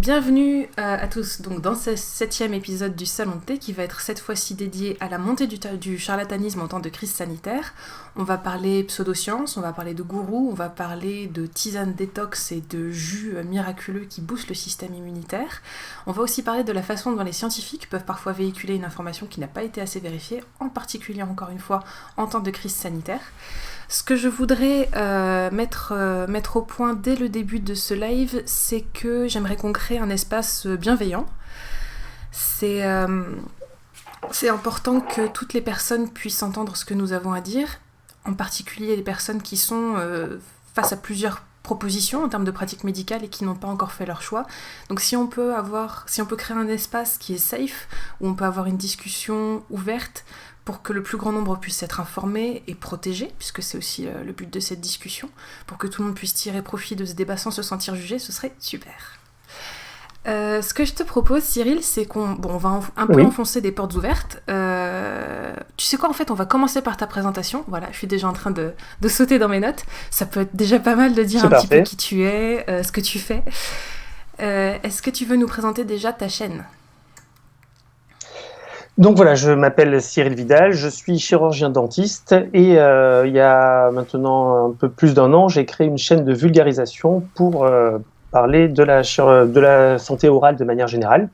Bienvenue à tous donc dans ce 7e épisode du Salon de thé qui va être cette fois-ci dédié à la montée du charlatanisme en temps de crise sanitaire. On va parler pseudosciences, on va parler de gourous, on va parler de tisanes détox et de jus miraculeux qui boostent le système immunitaire. On va aussi parler de la façon dont les scientifiques peuvent parfois véhiculer une information qui n'a pas été assez vérifiée, en particulier encore une fois en temps de crise sanitaire. Ce que je voudrais mettre au point dès le début de ce live, c'est que j'aimerais qu'on crée un espace bienveillant. C'est important que toutes les personnes puissent entendre ce que nous avons à dire, en particulier les personnes qui sont face à plusieurs propositions en termes de pratiques médicales et qui n'ont pas encore fait leur choix. Donc si on peut créer un espace qui est safe, où on peut avoir une discussion ouverte, pour que le plus grand nombre puisse être informé et protégé, puisque c'est aussi le but de cette discussion, pour que tout le monde puisse tirer profit de ce débat sans se sentir jugé, ce serait super. Ce que je te propose, Cyril, c'est qu'on va un peu enfoncer des portes ouvertes. Tu sais quoi, en fait, on va commencer par ta présentation. Voilà, je suis déjà en train de sauter dans mes notes. Ça peut être déjà pas mal de dire petit peu qui tu es, ce que tu fais. Est-ce que tu veux nous présenter déjà ta chaîne ? Donc voilà, je m'appelle Cyril Vidal, je suis chirurgien dentiste et il y a maintenant un peu plus d'un an, j'ai créé une chaîne de vulgarisation pour parler de la santé orale de manière générale,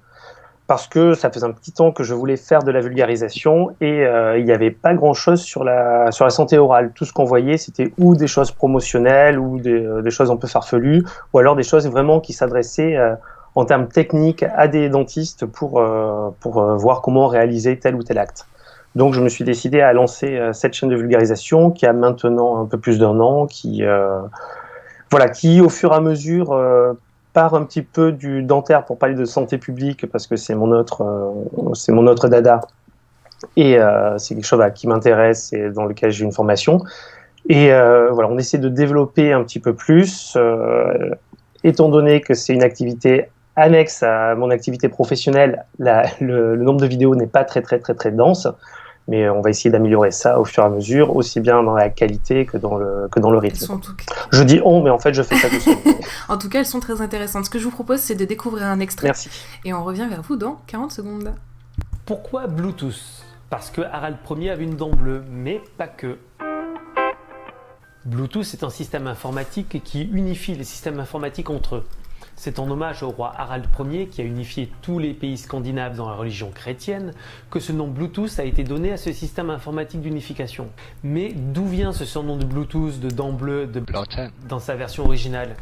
parce que ça faisait un petit temps que je voulais faire de la vulgarisation et il n'y avait pas grand-chose sur la santé orale. Tout ce qu'on voyait, c'était ou des choses promotionnelles ou des choses un peu farfelues, ou alors des choses vraiment qui s'adressaient en termes techniques à des dentistes pour voir comment réaliser tel ou tel acte. Donc je me suis décidé à lancer cette chaîne de vulgarisation qui a maintenant un peu plus d'un an, qui au fur et à mesure part un petit peu du dentaire pour parler de santé publique, parce que c'est mon autre dada, et c'est quelque chose qui m'intéresse et dans lequel j'ai une formation. Et on essaie de développer un petit peu plus, étant donné que c'est une activité annexe à mon activité professionnelle, le nombre de vidéos n'est pas très dense, mais on va essayer d'améliorer ça au fur et à mesure, aussi bien dans la qualité que dans le rythme. Je dis on, mais en fait je fais ça tout seul. En tout cas, elles sont très intéressantes. Ce que je vous propose, c'est de découvrir un extrait. Merci. Et on revient vers vous dans 40 secondes. Pourquoi Bluetooth ? Parce que Harald Ier avait une dent bleue, mais pas que. Bluetooth est un système informatique qui unifie les systèmes informatiques entre eux. C'est en hommage au roi Harald Ier qui a unifié tous les pays scandinaves dans la religion chrétienne que ce nom Bluetooth a été donné à ce système informatique d'unification. Mais d'où vient ce surnom de Bluetooth, de dent bleue, de Blotten dans sa version originale ?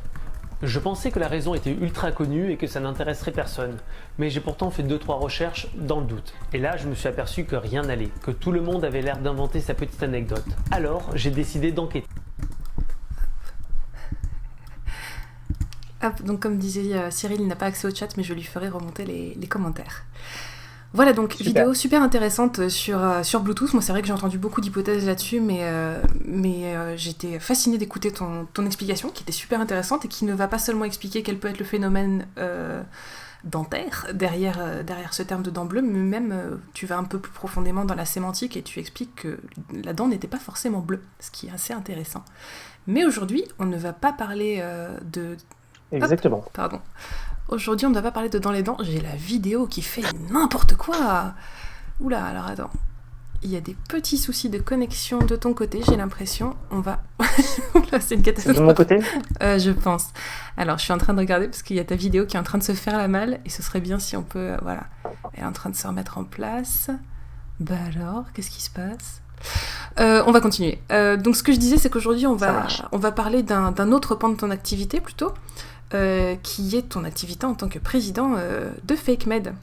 Je pensais que la raison était ultra connue et que ça n'intéresserait personne, mais j'ai pourtant fait 2-3 recherches dans le doute. Et là, je me suis aperçu que rien n'allait, que tout le monde avait l'air d'inventer sa petite anecdote. Alors, j'ai décidé d'enquêter. Hop, donc comme disait Cyril, il n'a pas accès au chat, mais je lui ferai remonter les commentaires. Voilà, donc vidéo super intéressante sur Bluetooth. Moi, c'est vrai que j'ai entendu beaucoup d'hypothèses là-dessus, mais j'étais fascinée d'écouter ton explication, qui était super intéressante et qui ne va pas seulement expliquer quel peut être le phénomène dentaire derrière ce terme de dent bleue, mais même tu vas un peu plus profondément dans la sémantique et tu expliques que la dent n'était pas forcément bleue, ce qui est assez intéressant. Mais aujourd'hui, on ne va pas parler de... Exactement. Hop, pardon. Aujourd'hui, on ne va pas parler de dans les dents. J'ai la vidéo qui fait n'importe quoi. Oula, alors attends. Il y a des petits soucis de connexion de ton côté, j'ai l'impression. On va... Oula, c'est une catastrophe. C'est de mon côté ? Je pense. Alors, je suis en train de regarder parce qu'il y a ta vidéo qui est en train de se faire la malle. Et ce serait bien si on peut... voilà. Elle est en train de se remettre en place. Bah alors, qu'est-ce qui se passe ? On va continuer. Donc, ce que je disais, c'est qu'aujourd'hui, on va parler d'un autre pan de ton activité, plutôt. Qui est ton activité en tant que président de FakeMed.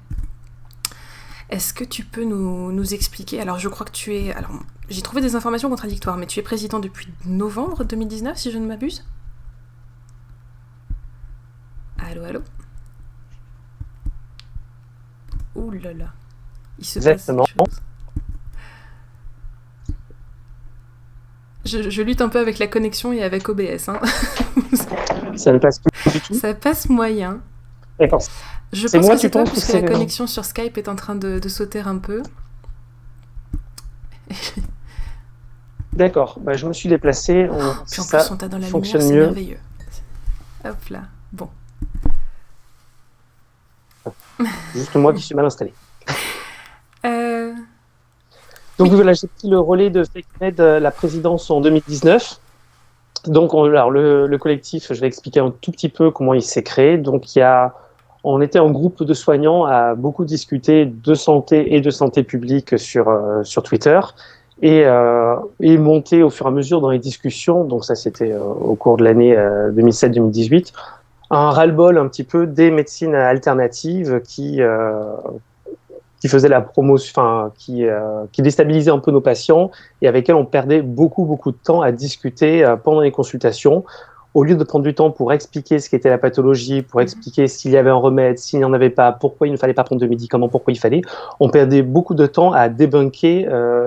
Est-ce que tu peux nous expliquer ? Alors, je crois que tu es... Alors, j'ai trouvé des informations contradictoires, mais tu es président depuis novembre 2019, si je ne m'abuse ? Allô ? Ouh là là. Il se Exactement. passe des choses. Je lutte un peu avec la connexion et avec OBS. Hein. Ça ne passe pas du tout. Ça passe moyen. D'accord. Je pense que c'est toi, puisque la connexion sur Skype est en train de sauter un peu. D'accord, je me suis déplacé. Puis en plus, on t'a dans la lumière, c'est merveilleux. Hop là, bon. Juste moi qui suis mal installé. Euh, Donc voilà, j'ai pris le relais de FakeMed, la présidence en 2019. Donc alors, le collectif, je vais expliquer un tout petit peu comment il s'est créé. Donc on était un groupe de soignants à beaucoup discuter de santé et de santé publique sur Twitter et monter au fur et à mesure dans les discussions. Donc ça, c'était au cours de l'année 2007-2018. Un ras-le-bol un petit peu des médecines alternatives qui faisaient la promotion, enfin, qui déstabilisaient un peu nos patients et avec lesquels on perdait beaucoup, beaucoup de temps à discuter pendant les consultations. Au lieu de prendre du temps pour expliquer ce qu'était la pathologie, pour expliquer s'il y avait un remède, s'il n'y en avait pas, pourquoi il ne fallait pas prendre de médicaments, pourquoi il fallait, on perdait beaucoup de temps à débunker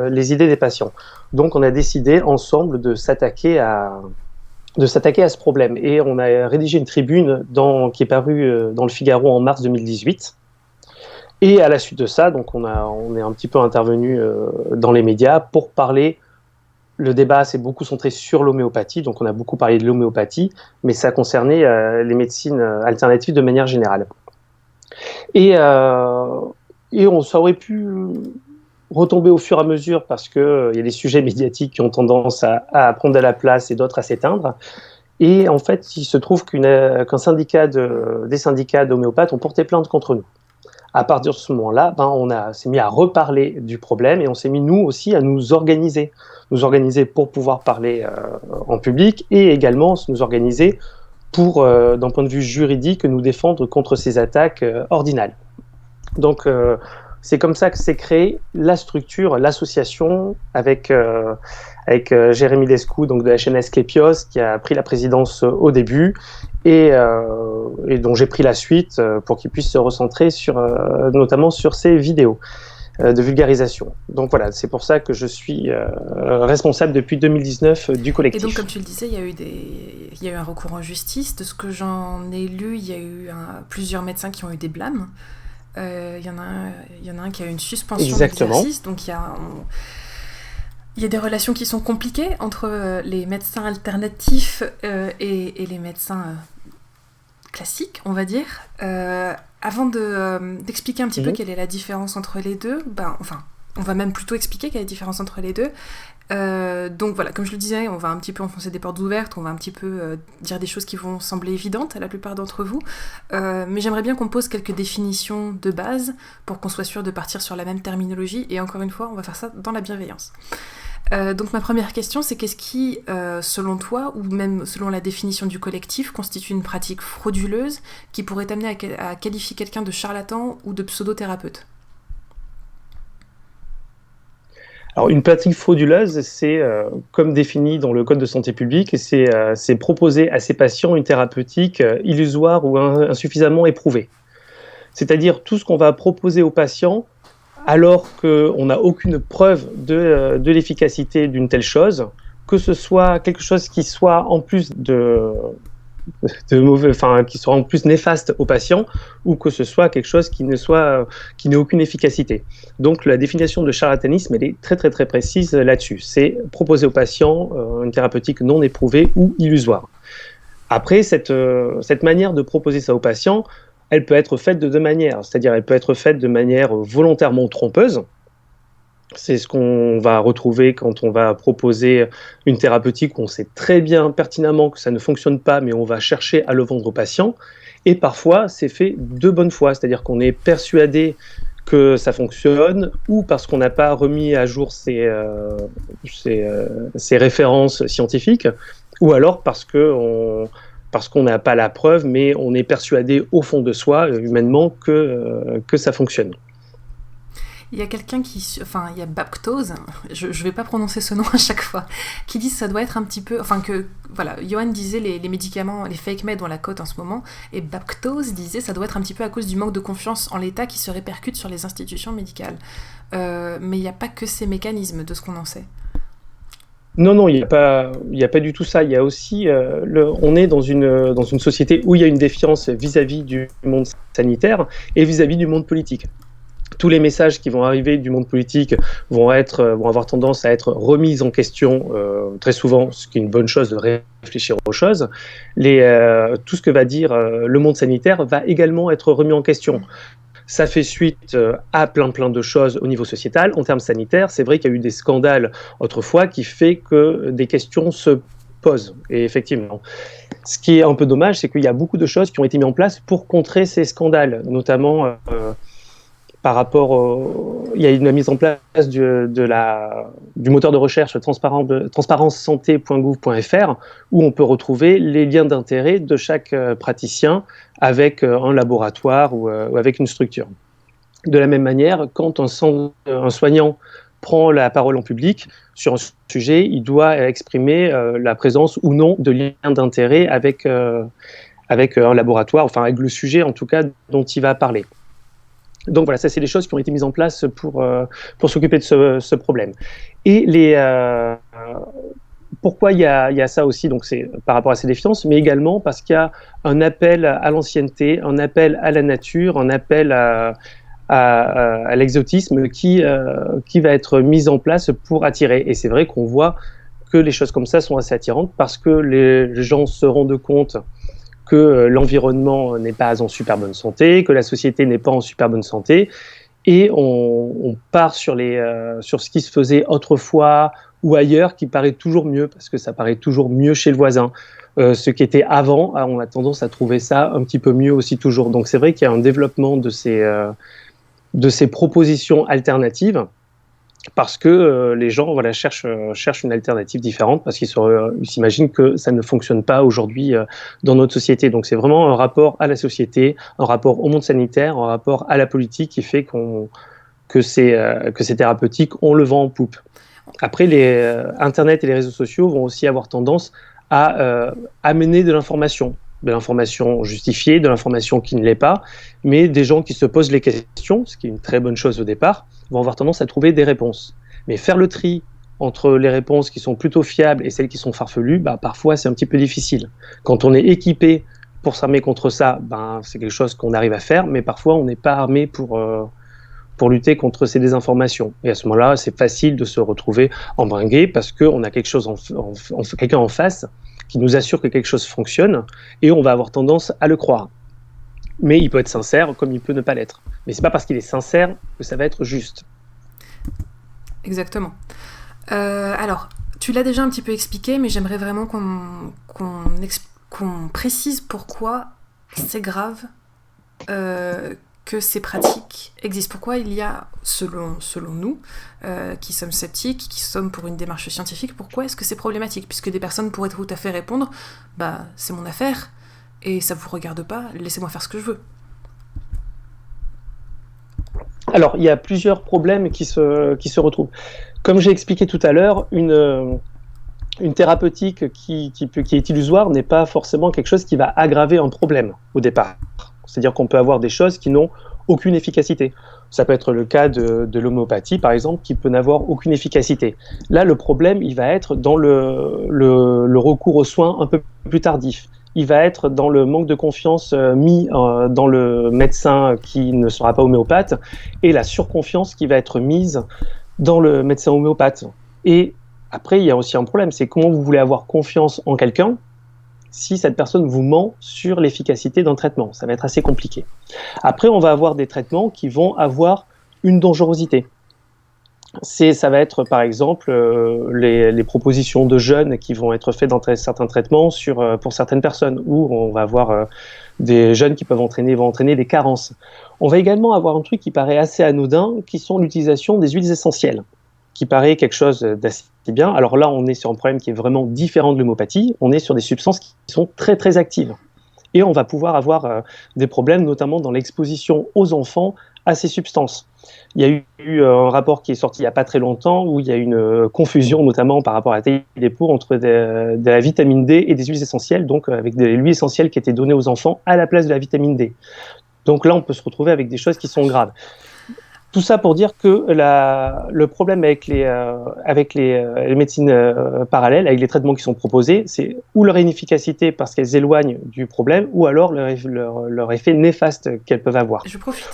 les idées des patients. Donc, on a décidé ensemble de s'attaquer à ce problème. Et on a rédigé une tribune qui est parue dans le Figaro en mars 2018. Et à la suite de ça, donc on est un petit peu intervenu dans les médias pour parler. Le débat s'est beaucoup centré sur l'homéopathie, donc on a beaucoup parlé de l'homéopathie, mais ça concernait les médecines alternatives de manière générale. Et ça aurait pu retomber au fur et à mesure parce qu'il y a des sujets médiatiques qui ont tendance à prendre de la place et d'autres à s'éteindre. Et en fait, il se trouve des syndicats d'homéopathes ont porté plainte contre nous. À partir de ce moment-là, on s'est mis à reparler du problème et on s'est mis, nous aussi, à nous organiser pour pouvoir parler en public et également nous organiser pour, d'un point de vue juridique, nous défendre contre ces attaques ordinales. Donc, c'est comme ça que s'est créée la structure, l'association avec Jérémy Lescou, donc de la chaîne Asclepios, qui a pris la présidence au début et dont j'ai pris la suite pour qu'il puisse se recentrer notamment sur ses vidéos de vulgarisation. Donc voilà, c'est pour ça que je suis responsable depuis 2019 du collectif. Et donc, comme tu le disais, il y a eu un recours en justice. De ce que j'en ai lu, il y a eu plusieurs médecins qui ont eu des blâmes. Il y en a un qui a eu une suspension d'exercice. Donc il y a des relations qui sont compliquées entre les médecins alternatifs et les médecins classiques, on va dire. Avant d'expliquer un petit peu quelle est la différence entre les deux, on va même plutôt expliquer quelle est la différence entre les deux. Donc voilà, comme je le disais, on va un petit peu enfoncer des portes ouvertes, on va un petit peu dire des choses qui vont sembler évidentes à la plupart d'entre vous, mais j'aimerais bien qu'on pose quelques définitions de base pour qu'on soit sûr de partir sur la même terminologie, et encore une fois, on va faire ça dans la bienveillance. Donc ma première question, c'est qu'est-ce qui, selon toi, ou même selon la définition du collectif, constitue une pratique frauduleuse qui pourrait amener à qualifier quelqu'un de charlatan ou de pseudothérapeute ? Alors, une pratique frauduleuse, c'est, comme défini dans le Code de santé publique, c'est proposer à ses patients une thérapeutique illusoire ou insuffisamment éprouvée. C'est-à-dire tout ce qu'on va proposer aux patients alors qu'on n'a aucune preuve de l'efficacité d'une telle chose, que ce soit quelque chose qui soit en plus qui soit en plus néfaste aux patients, ou que ce soit quelque chose qui n'ait aucune efficacité. Donc la définition de charlatanisme, elle est très très très précise là-dessus. C'est proposer aux patients une thérapeutique non éprouvée ou illusoire. Après, cette manière de proposer ça aux patients, elle peut être faite de deux manières. C'est-à-dire, elle peut être faite de manière volontairement trompeuse. C'est ce qu'on va retrouver quand on va proposer une thérapeutique où on sait très bien pertinemment que ça ne fonctionne pas, mais on va chercher à le vendre aux patients. Et parfois, c'est fait de bonne foi, c'est-à-dire qu'on est persuadé que ça fonctionne, ou parce qu'on n'a pas remis à jour ses références scientifiques, ou alors parce qu'on n'a pas la preuve, mais on est persuadé au fond de soi, humainement, que ça fonctionne. Il y a quelqu'un il y a Baptose, je vais pas prononcer ce nom à chaque fois, qui dit que ça doit être un petit peu, Johan disait les médicaments, les fake med ont la cote en ce moment, et Baptose disait ça doit être un petit peu à cause du manque de confiance en l'État qui se répercute sur les institutions médicales. Mais il n'y a pas que ces mécanismes, de ce qu'on en sait. Non, il n'y a pas du tout ça. Il y a aussi, on est dans une société où il y a une défiance vis-à-vis du monde sanitaire et vis-à-vis du monde politique. tous les messages qui vont arriver du monde politique vont avoir tendance à être remis en question très souvent, ce qui est une bonne chose de réfléchir aux choses. Tout ce que va dire le monde sanitaire va également être remis en question. Ça fait suite à plein de choses au niveau sociétal. En termes sanitaires, c'est vrai qu'il y a eu des scandales autrefois qui fait que des questions se posent. Et effectivement, ce qui est un peu dommage, c'est qu'il y a beaucoup de choses qui ont été mises en place pour contrer ces scandales, notamment par rapport il y a une mise en place du moteur de recherche transparencesanté.gouv.fr où on peut retrouver les liens d'intérêt de chaque praticien avec un laboratoire ou avec une structure. De la même manière, quand un soignant prend la parole en public sur un sujet, il doit exprimer la présence ou non de liens d'intérêt avec un laboratoire, enfin avec le sujet en tout cas dont il va parler. Donc voilà, ça c'est des choses qui ont été mises en place pour s'occuper de ce problème. Et pourquoi il y a ça aussi, donc c'est par rapport à ces défiances, mais également parce qu'il y a un appel à l'ancienneté, un appel à la nature, un appel à l'exotisme qui va être mis en place pour attirer. Et c'est vrai qu'on voit que les choses comme ça sont assez attirantes parce que les gens se rendent compte que l'environnement n'est pas en super bonne santé, que la société n'est pas en super bonne santé, et on part sur ce qui se faisait autrefois ou ailleurs, qui paraît toujours mieux, parce que ça paraît toujours mieux chez le voisin. Ce qui était avant, on a tendance à trouver ça un petit peu mieux aussi toujours. Donc c'est vrai qu'il y a un développement de ces propositions alternatives, parce que les gens cherchent une alternative différente, parce qu'ils s'imaginent que ça ne fonctionne pas aujourd'hui dans notre société. Donc c'est vraiment un rapport à la société, un rapport au monde sanitaire, un rapport à la politique qui fait que ces thérapeutiques, on le vend en poupe. Après, Internet et les réseaux sociaux vont aussi avoir tendance à amener de l'information justifiée, de l'information qui ne l'est pas, mais des gens qui se posent les questions, ce qui est une très bonne chose au départ, vont avoir tendance à trouver des réponses. Mais faire le tri entre les réponses qui sont plutôt fiables et celles qui sont farfelues, parfois c'est un petit peu difficile. Quand on est équipé pour s'armer contre ça, c'est quelque chose qu'on arrive à faire, mais parfois on n'est pas armé pour lutter contre ces désinformations. Et à ce moment-là, c'est facile de se retrouver embringué parce qu'on a quelqu'un en face qui nous assure que quelque chose fonctionne et on va avoir tendance à le croire. Mais il peut être sincère comme il peut ne pas l'être. Mais c'est pas parce qu'il est sincère que ça va être juste. Exactement. Alors, tu l'as déjà un petit peu expliqué, mais j'aimerais vraiment qu'on précise pourquoi c'est grave que ces pratiques existent. Pourquoi il y a, selon nous, qui sommes sceptiques, qui sommes pour une démarche scientifique, pourquoi est-ce que c'est problématique ? Puisque des personnes pourraient tout à fait répondre « c'est mon affaire, et ça ne vous regarde pas, laissez-moi faire ce que je veux ». Alors, il y a plusieurs problèmes qui se retrouvent. Comme j'ai expliqué tout à l'heure, une thérapeutique qui est illusoire n'est pas forcément quelque chose qui va aggraver un problème au départ. C'est-à-dire qu'on peut avoir des choses qui n'ont aucune efficacité. Ça peut être le cas de l'homéopathie, par exemple, qui peut n'avoir aucune efficacité. Là, le problème, il va être dans le recours aux soins un peu plus tardif. Il va être dans le manque de confiance mis dans le médecin qui ne sera pas homéopathe et la surconfiance qui va être mise dans le médecin homéopathe. Et après, il y a aussi un problème, c'est comment vous voulez avoir confiance en quelqu'un si cette personne vous ment sur l'efficacité d'un traitement. Ça va être assez compliqué. Après, on va avoir des traitements qui vont avoir une dangerosité. Ça va être, par exemple, les propositions de jeûne qui vont être faites dans certains traitements pour certaines personnes, où on va avoir des jeûnes qui vont entraîner des carences. On va également avoir un truc qui paraît assez anodin, qui sont l'utilisation des huiles essentielles, qui paraît quelque chose d'assez bien. Alors là, on est sur un problème qui est vraiment différent de l'homéopathie. On est sur des substances qui sont très, très actives. Et on va pouvoir avoir des problèmes, notamment dans l'exposition aux enfants à ces substances. Il y a eu un rapport qui est sorti il n'y a pas très longtemps où il y a une confusion, notamment par rapport à la taille des peaux, entre de la vitamine D et des huiles essentielles, donc avec de l'huile essentielle qui était donnée aux enfants à la place de la vitamine D. Donc là, on peut se retrouver avec des choses qui sont graves. Tout ça pour dire que le problème avec les médecines parallèles, avec les traitements qui sont proposés, c'est ou leur inefficacité parce qu'elles éloignent du problème, ou alors leur effet néfaste qu'elles peuvent avoir.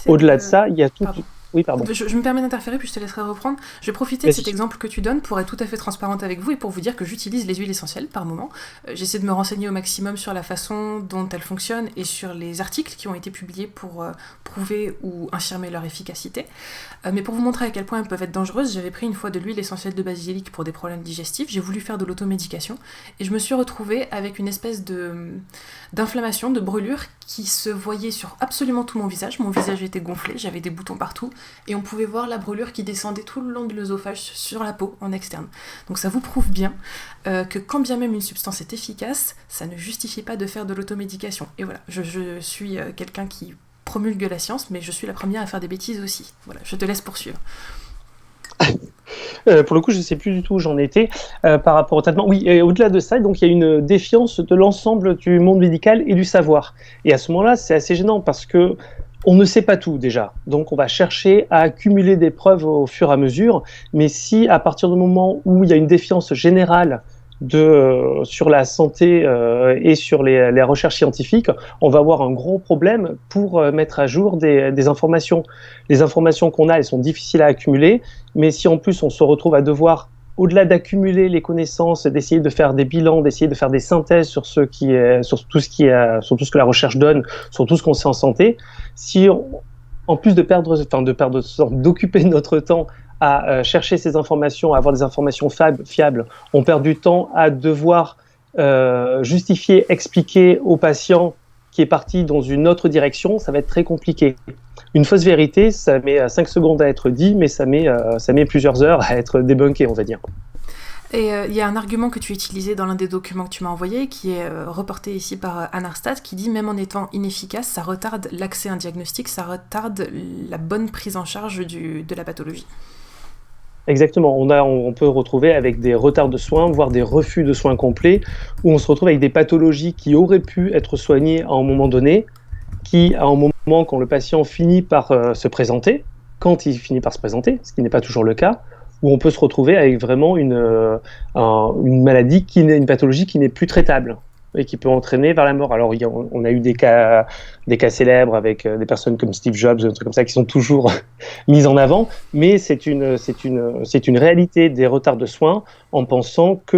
Au-delà de ça, il y a tout... Oui, pardon. Je me permets d'interférer, puis je te laisserai reprendre. Je vais profiter de cet exemple que tu donnes pour être tout à fait transparente avec vous et pour vous dire que j'utilise les huiles essentielles par moment. J'essaie de me renseigner au maximum sur la façon dont elles fonctionnent et sur les articles qui ont été publiés pour prouver ou infirmer leur efficacité. Mais pour vous montrer à quel point elles peuvent être dangereuses, j'avais pris une fois de l'huile essentielle de basilic pour des problèmes digestifs. J'ai voulu faire de l'automédication et je me suis retrouvée avec une espèce d'inflammation, de brûlure qui se voyait sur absolument tout mon visage. Mon visage était gonflé, j'avais des boutons partout et on pouvait voir la brûlure qui descendait tout le long de l'œsophage sur la peau en externe. Donc ça vous prouve bien que quand bien même une substance est efficace, ça ne justifie pas de faire de l'automédication. Et voilà, je suis quelqu'un qui promulgue la science, mais je suis la première à faire des bêtises aussi. Voilà, je te laisse poursuivre. Pour le coup, je ne sais plus du tout où j'en étais par rapport au traitement. Oui, et au-delà de ça, donc il y a une défiance de l'ensemble du monde médical et du savoir. Et à ce moment-là, c'est assez gênant parce que on ne sait pas tout déjà. Donc on va chercher à accumuler des preuves au fur et à mesure. Mais si à partir du moment où il y a une défiance générale sur la santé et sur les recherches scientifiques, on va avoir un gros problème pour mettre à jour des informations. Les informations qu'on a, elles sont difficiles à accumuler, mais si en plus on se retrouve à devoir, au-delà d'accumuler les connaissances, d'essayer de faire des bilans, d'essayer de faire des synthèses sur tout ce que la recherche donne, sur tout ce qu'on sait en santé, si en plus d'occuper notre temps à chercher ces informations, à avoir des informations fiables, on perd du temps à devoir justifier, expliquer au patient qui est parti dans une autre direction, ça va être très compliqué. Une fausse vérité, ça met 5 secondes à être dit, mais ça met plusieurs heures à être débunké, on va dire. Et il y a un argument que tu utilisais dans l'un des documents que tu m'as envoyé, qui est reporté ici par Anarstat, qui dit même en étant inefficace, ça retarde l'accès à un diagnostic, ça retarde la bonne prise en charge de la pathologie. Exactement, on peut retrouver avec des retards de soins, voire des refus de soins complets, où on se retrouve avec des pathologies qui auraient pu être soignées à un moment donné, qui, à un moment, quand le patient finit par se présenter, quand il finit par se présenter, ce qui n'est pas toujours le cas, où on peut se retrouver avec vraiment une maladie, une pathologie qui n'est plus traitable et qui peut entraîner vers la mort. Alors, on a eu des cas célèbres avec des personnes comme Steve Jobs, des trucs comme ça, qui sont toujours mises en avant, mais c'est une réalité des retards de soins en pensant que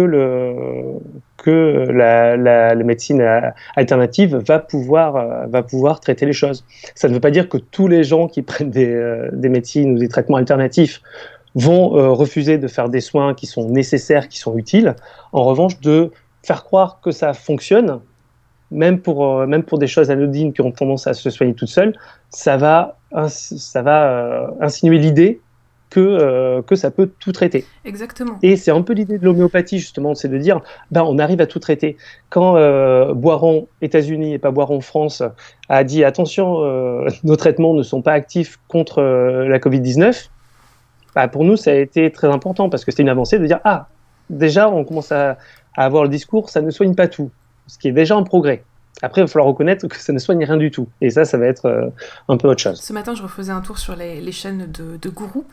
la médecine alternative va pouvoir traiter les choses. Ça ne veut pas dire que tous les gens qui prennent des médecines ou des traitements alternatifs vont refuser de faire des soins qui sont nécessaires, qui sont utiles. En revanche, de faire croire que ça fonctionne, même pour des choses anodines qui ont tendance à se soigner toutes seules, ça va insinuer l'idée que ça peut tout traiter. Exactement. Et c'est un peu l'idée de l'homéopathie, justement, c'est de dire, on arrive à tout traiter. Quand Boiron, États-Unis, et pas Boiron, France, a dit, attention, nos traitements ne sont pas actifs contre la Covid-19, pour nous, ça a été très important, parce que c'était une avancée de dire, déjà, on commence à avoir le discours, ça ne soigne pas tout, ce qui est déjà un progrès. Après, il va falloir reconnaître que ça ne soigne rien du tout. Et ça va être un peu autre chose. Ce matin, je refaisais un tour sur les chaînes de gourous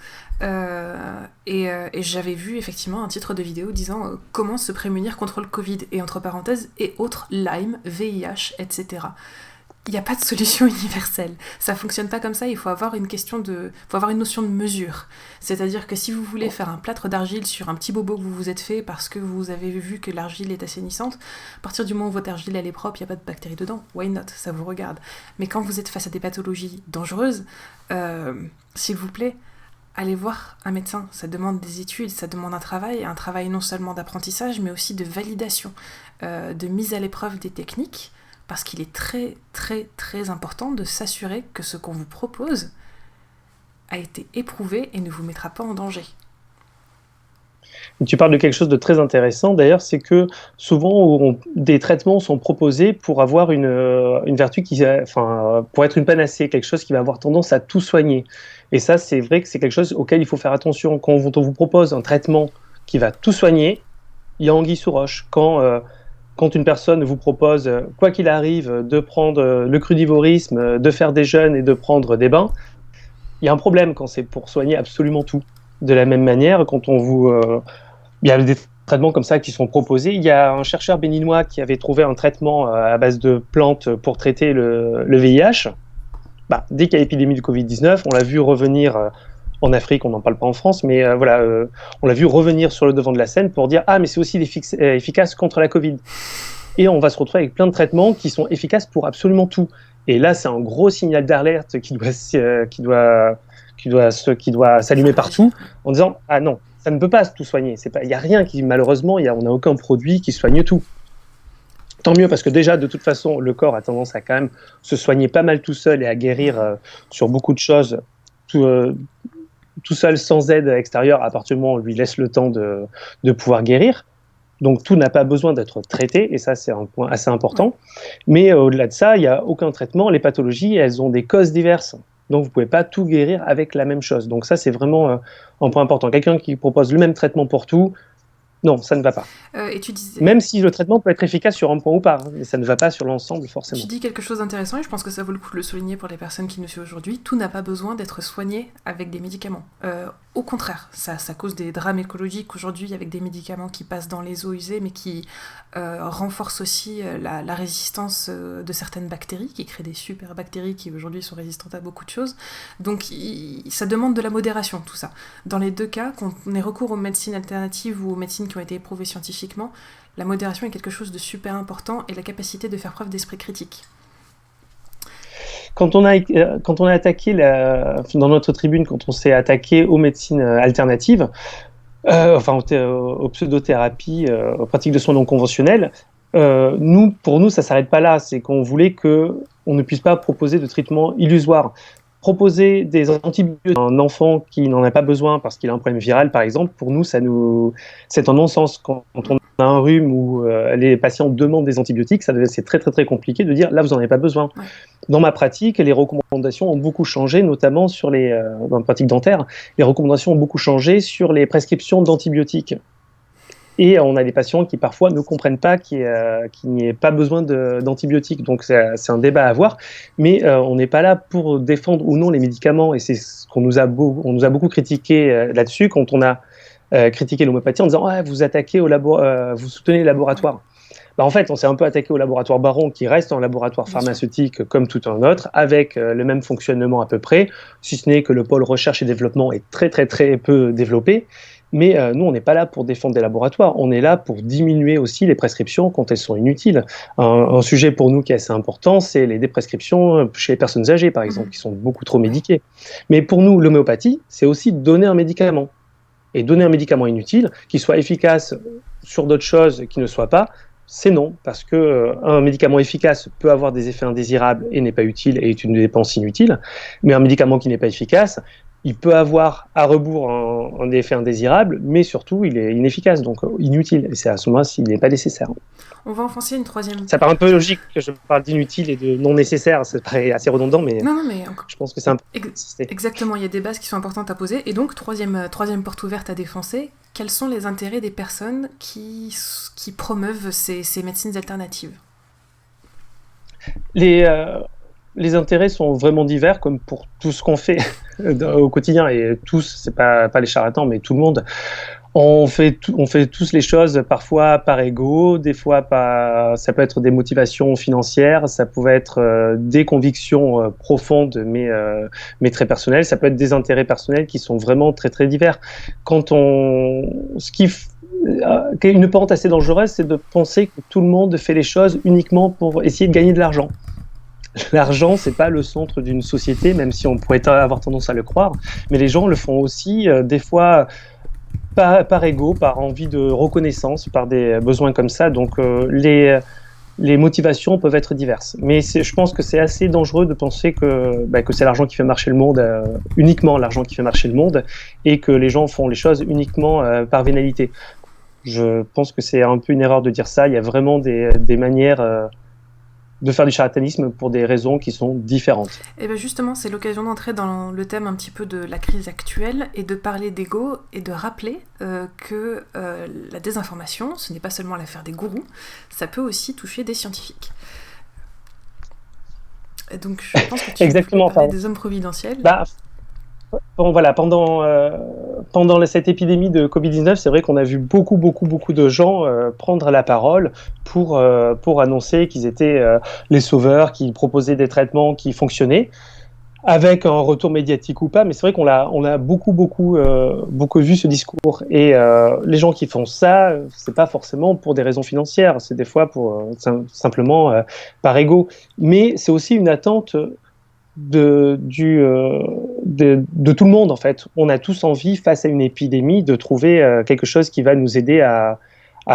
et j'avais vu effectivement un titre de vidéo disant comment se prémunir contre le Covid et entre parenthèses et autres Lyme, VIH, etc. Il n'y a pas de solution universelle. Ça fonctionne pas comme ça, il faut avoir une notion de mesure. C'est-à-dire que si vous voulez faire un plâtre d'argile sur un petit bobo que vous vous êtes fait parce que vous avez vu que l'argile est assainissante, à partir du moment où votre argile elle est propre, il n'y a pas de bactéries dedans, why not, ça vous regarde. Mais quand vous êtes face à des pathologies dangereuses, s'il vous plaît, allez voir un médecin. Ça demande des études, ça demande un travail non seulement d'apprentissage, mais aussi de validation, de mise à l'épreuve des techniques, parce qu'il est très, très, très important de s'assurer que ce qu'on vous propose a été éprouvé et ne vous mettra pas en danger. Tu parles de quelque chose de très intéressant, d'ailleurs, c'est que souvent des traitements sont proposés pour avoir une vertu pour être une panacée, quelque chose qui va avoir tendance à tout soigner. Et ça, c'est vrai que c'est quelque chose auquel il faut faire attention. Quand on vous propose un traitement qui va tout soigner, il y a anguille sous roche. Quand une personne vous propose, quoi qu'il arrive, de prendre le crudivorisme, de faire des jeûnes et de prendre des bains, il y a un problème quand c'est pour soigner absolument tout. De la même manière, quand il y a des traitements comme ça qui sont proposés. Il y a un chercheur béninois qui avait trouvé un traitement à base de plantes pour traiter le VIH. dès qu'il y a épidémie de Covid-19, on l'a vu revenir en Afrique, on n'en parle pas en France, mais on l'a vu revenir sur le devant de la scène pour dire « Ah, mais c'est aussi efficace contre la Covid ». Et on va se retrouver avec plein de traitements qui sont efficaces pour absolument tout. Et là, c'est un gros signal d'alerte qui doit s'allumer partout en disant « Ah non, ça ne peut pas tout soigner. Il n'y a rien qui, malheureusement, on n'a aucun produit qui soigne tout. » Tant mieux, parce que déjà, de toute façon, le corps a tendance à quand même se soigner pas mal tout seul et à guérir sur beaucoup de choses tout seul, sans aide extérieure, à partir du moment où on lui laisse le temps de pouvoir guérir. Donc tout n'a pas besoin d'être traité, et ça c'est un point assez important. Mais au-delà de ça, il n'y a aucun traitement. Les pathologies, elles ont des causes diverses. Donc vous ne pouvez pas tout guérir avec la même chose. Donc ça c'est vraiment un point important. Quelqu'un qui propose le même traitement pour tout, non, ça ne va pas. Et tu disais... Même si le traitement peut être efficace sur un point ou pas, mais ça ne va pas sur l'ensemble forcément. Tu dis quelque chose d'intéressant et je pense que ça vaut le coup de le souligner pour les personnes qui nous suivent aujourd'hui. Tout n'a pas besoin d'être soigné avec des médicaments. Au contraire, ça cause des drames écologiques aujourd'hui avec des médicaments qui passent dans les eaux usées mais qui renforcent aussi la résistance de certaines bactéries, qui créent des super bactéries qui aujourd'hui sont résistantes à beaucoup de choses. Donc ça demande de la modération tout ça. Dans les deux cas, quand on est recours aux médecines alternatives ou aux médecines qui ont été éprouvées scientifiquement, la modération est quelque chose de super important et la capacité de faire preuve d'esprit critique. Quand on a attaqué, dans notre tribune, quand on s'est attaqué aux médecines alternatives, aux pseudothérapies, aux pratiques de soins non conventionnels, pour nous, ça ne s'arrête pas là. C'est qu'on voulait qu'on ne puisse pas proposer de traitements illusoires. Proposer des antibiotiques à un enfant qui n'en a pas besoin parce qu'il a un problème viral, par exemple, pour nous, c'est un non-sens. Quand on a un rhume où les patients demandent des antibiotiques, c'est très, très, très compliqué de dire là, vous n'en avez pas besoin. Ouais. Dans ma pratique, les recommandations ont beaucoup changé, notamment dans la pratique dentaire, les recommandations ont beaucoup changé sur les prescriptions d'antibiotiques. Et on a des patients qui parfois ne comprennent pas qu'il n'y ait pas besoin d'antibiotiques. Donc c'est un débat à avoir, mais on n'est pas là pour défendre ou non les médicaments. Et c'est ce qu'on nous a beaucoup critiqué là-dessus quand on a critiqué l'homéopathie en disant vous vous soutenez les laboratoires. En fait, on s'est un peu attaqué au laboratoire Baron qui reste un laboratoire pharmaceutique comme tout un autre, avec le même fonctionnement à peu près, si ce n'est que le pôle recherche et développement est très très très peu développé. Mais nous, on n'est pas là pour défendre des laboratoires, on est là pour diminuer aussi les prescriptions quand elles sont inutiles. Un sujet pour nous qui est assez important, c'est les déprescriptions chez les personnes âgées, par exemple, qui sont beaucoup trop médiquées. Mais pour nous, l'homéopathie, c'est aussi donner un médicament. Et donner un médicament inutile, qui soit efficace sur d'autres choses qui ne soient pas, c'est non, parce qu'un médicament efficace peut avoir des effets indésirables et n'est pas utile et est une dépense inutile, mais un médicament qui n'est pas efficace, il peut avoir à rebours un effet indésirable, mais surtout il est inefficace, donc inutile, et c'est à ce moment-là s'il n'est pas nécessaire. On va enfoncer une troisième... Ça paraît un peu logique que je parle d'inutile et de non nécessaire, ça paraît assez redondant, mais, mais je pense que c'est un peu... Exactement, il y a des bases qui sont importantes à poser, et donc troisième porte ouverte à défoncer, quels sont les intérêts des personnes qui promeuvent ces médecines alternatives ? Les intérêts sont vraiment divers, comme pour tout ce qu'on fait au quotidien, et tous, c'est pas les charlatans, mais tout le monde. On fait tous les choses parfois par ego, des fois ça peut être des motivations financières, ça peut être des convictions profondes mais très personnelles, ça peut être des intérêts personnels qui sont vraiment très très divers. Une pente assez dangereuse, c'est de penser que tout le monde fait les choses uniquement pour essayer de gagner de l'argent. L'argent, c'est pas le centre d'une société, même si on pourrait avoir tendance à le croire, mais les gens le font aussi des fois par ego, par envie de reconnaissance, par des besoins comme ça. Donc les motivations peuvent être diverses. Mais je pense que c'est assez dangereux de penser que c'est l'argent qui fait marcher le monde, uniquement l'argent qui fait marcher le monde, et que les gens font les choses uniquement par vénalité. Je pense que c'est un peu une erreur de dire ça. Il y a vraiment des manières de faire du charlatanisme pour des raisons qui sont différentes. Et bien justement, c'est l'occasion d'entrer dans le thème un petit peu de la crise actuelle et de parler d'ego et de rappeler que la désinformation, ce n'est pas seulement l'affaire des gourous, ça peut aussi toucher des scientifiques. Et donc je pense que tu Exactement, peux parler des hommes providentiels. Pendant cette épidémie de Covid-19, c'est vrai qu'on a vu beaucoup de gens prendre la parole pour annoncer qu'ils étaient les sauveurs, qu'ils proposaient des traitements qui fonctionnaient. avec un retour médiatique ou pas, mais c'est vrai on a beaucoup vu ce discours. Et les gens qui font ça, c'est pas forcément pour des raisons financières, c'est des fois pour simplement par ego. Mais c'est aussi une attente de tout le monde en fait. On a tous envie, face à une épidémie, de trouver quelque chose qui va nous aider à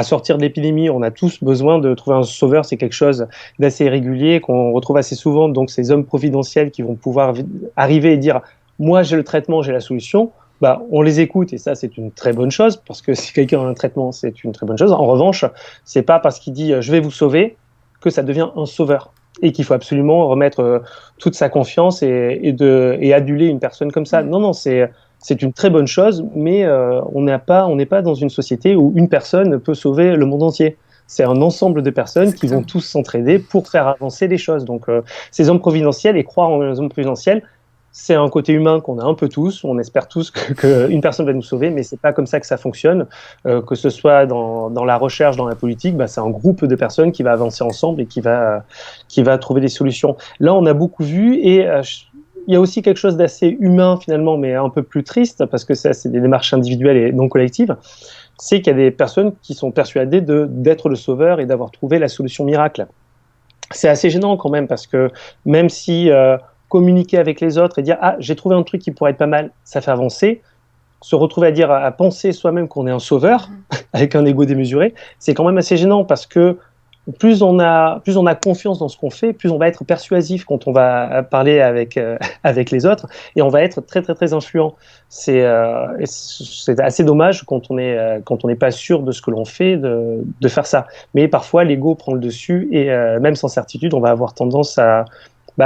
sortir de l'épidémie. On a tous besoin de trouver un sauveur, c'est quelque chose d'assez régulier, qu'on retrouve assez souvent, donc ces hommes providentiels qui vont pouvoir arriver et dire « moi j'ai le traitement, j'ai la solution », bah, on les écoute et ça c'est une très bonne chose, parce que si quelqu'un a un traitement, c'est une très bonne chose. En revanche, c'est pas parce qu'il dit « je vais vous sauver » que ça devient un sauveur. Et qu'il faut absolument remettre toute sa confiance et aduler une personne comme ça. Non, c'est une très bonne chose, mais on n'est pas dans une société où une personne peut sauver le monde entier. C'est un ensemble de personnes qui vont tous s'entraider pour faire avancer les choses. Donc, ces hommes providentiels et croire en les hommes providentiels, c'est un côté humain qu'on a un peu tous. On espère tous qu'une personne va nous sauver, mais c'est pas comme ça que ça fonctionne. Que ce soit dans la recherche, dans la politique, bah, c'est un groupe de personnes qui va avancer ensemble et qui va trouver des solutions. Là, on a beaucoup vu et il y a aussi quelque chose d'assez humain finalement, mais un peu plus triste, parce que ça, c'est des démarches individuelles et non collectives. C'est qu'il y a des personnes qui sont persuadées d'être le sauveur et d'avoir trouvé la solution miracle. C'est assez gênant quand même, parce que même si communiquer avec les autres et dire « ah, j'ai trouvé un truc qui pourrait être pas mal », ça fait avancer. Se retrouver à penser soi-même qu'on est un sauveur, avec un ego démesuré, c'est quand même assez gênant, parce que plus on a confiance dans ce qu'on fait, plus on va être persuasif quand on va parler avec les autres, et on va être très très très influent. C'est assez dommage quand on n'est pas sûr de ce que l'on fait de faire ça. Mais parfois l'ego prend le dessus, et même sans certitude, on va avoir tendance à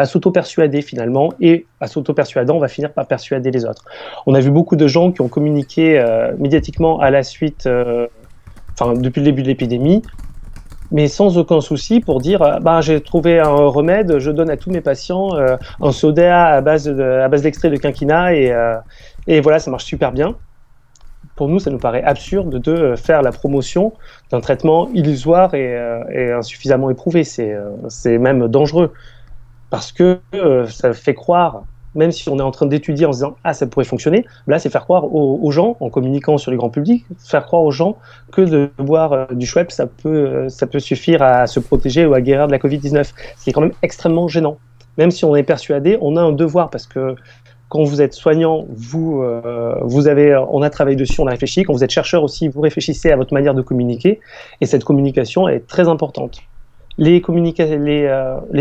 s'auto-persuader finalement, et à s'auto-persuadant, on va finir par persuader les autres. On a vu beaucoup de gens qui ont communiqué médiatiquement à la suite, depuis le début de l'épidémie, mais sans aucun souci, pour dire j'ai trouvé un remède, je donne à tous mes patients un soda à base d'extrait de quinquina, et voilà, ça marche super bien. Pour nous, ça nous paraît absurde de faire la promotion d'un traitement illusoire et insuffisamment éprouvé. C'est même dangereux. Parce que ça fait croire, même si on est en train d'étudier en se disant « ah, ça pourrait fonctionner », là, c'est faire croire aux gens, en communiquant sur les grands publics, faire croire aux gens que de boire du Schweppes, ça peut suffire à se protéger ou à guérir de la Covid-19, ce qui est quand même extrêmement gênant. Même si on est persuadé, on a un devoir, parce que quand vous êtes soignant, on a travaillé dessus, on a réfléchi. Quand vous êtes chercheur aussi, vous réfléchissez à votre manière de communiquer, et cette communication est très importante. Les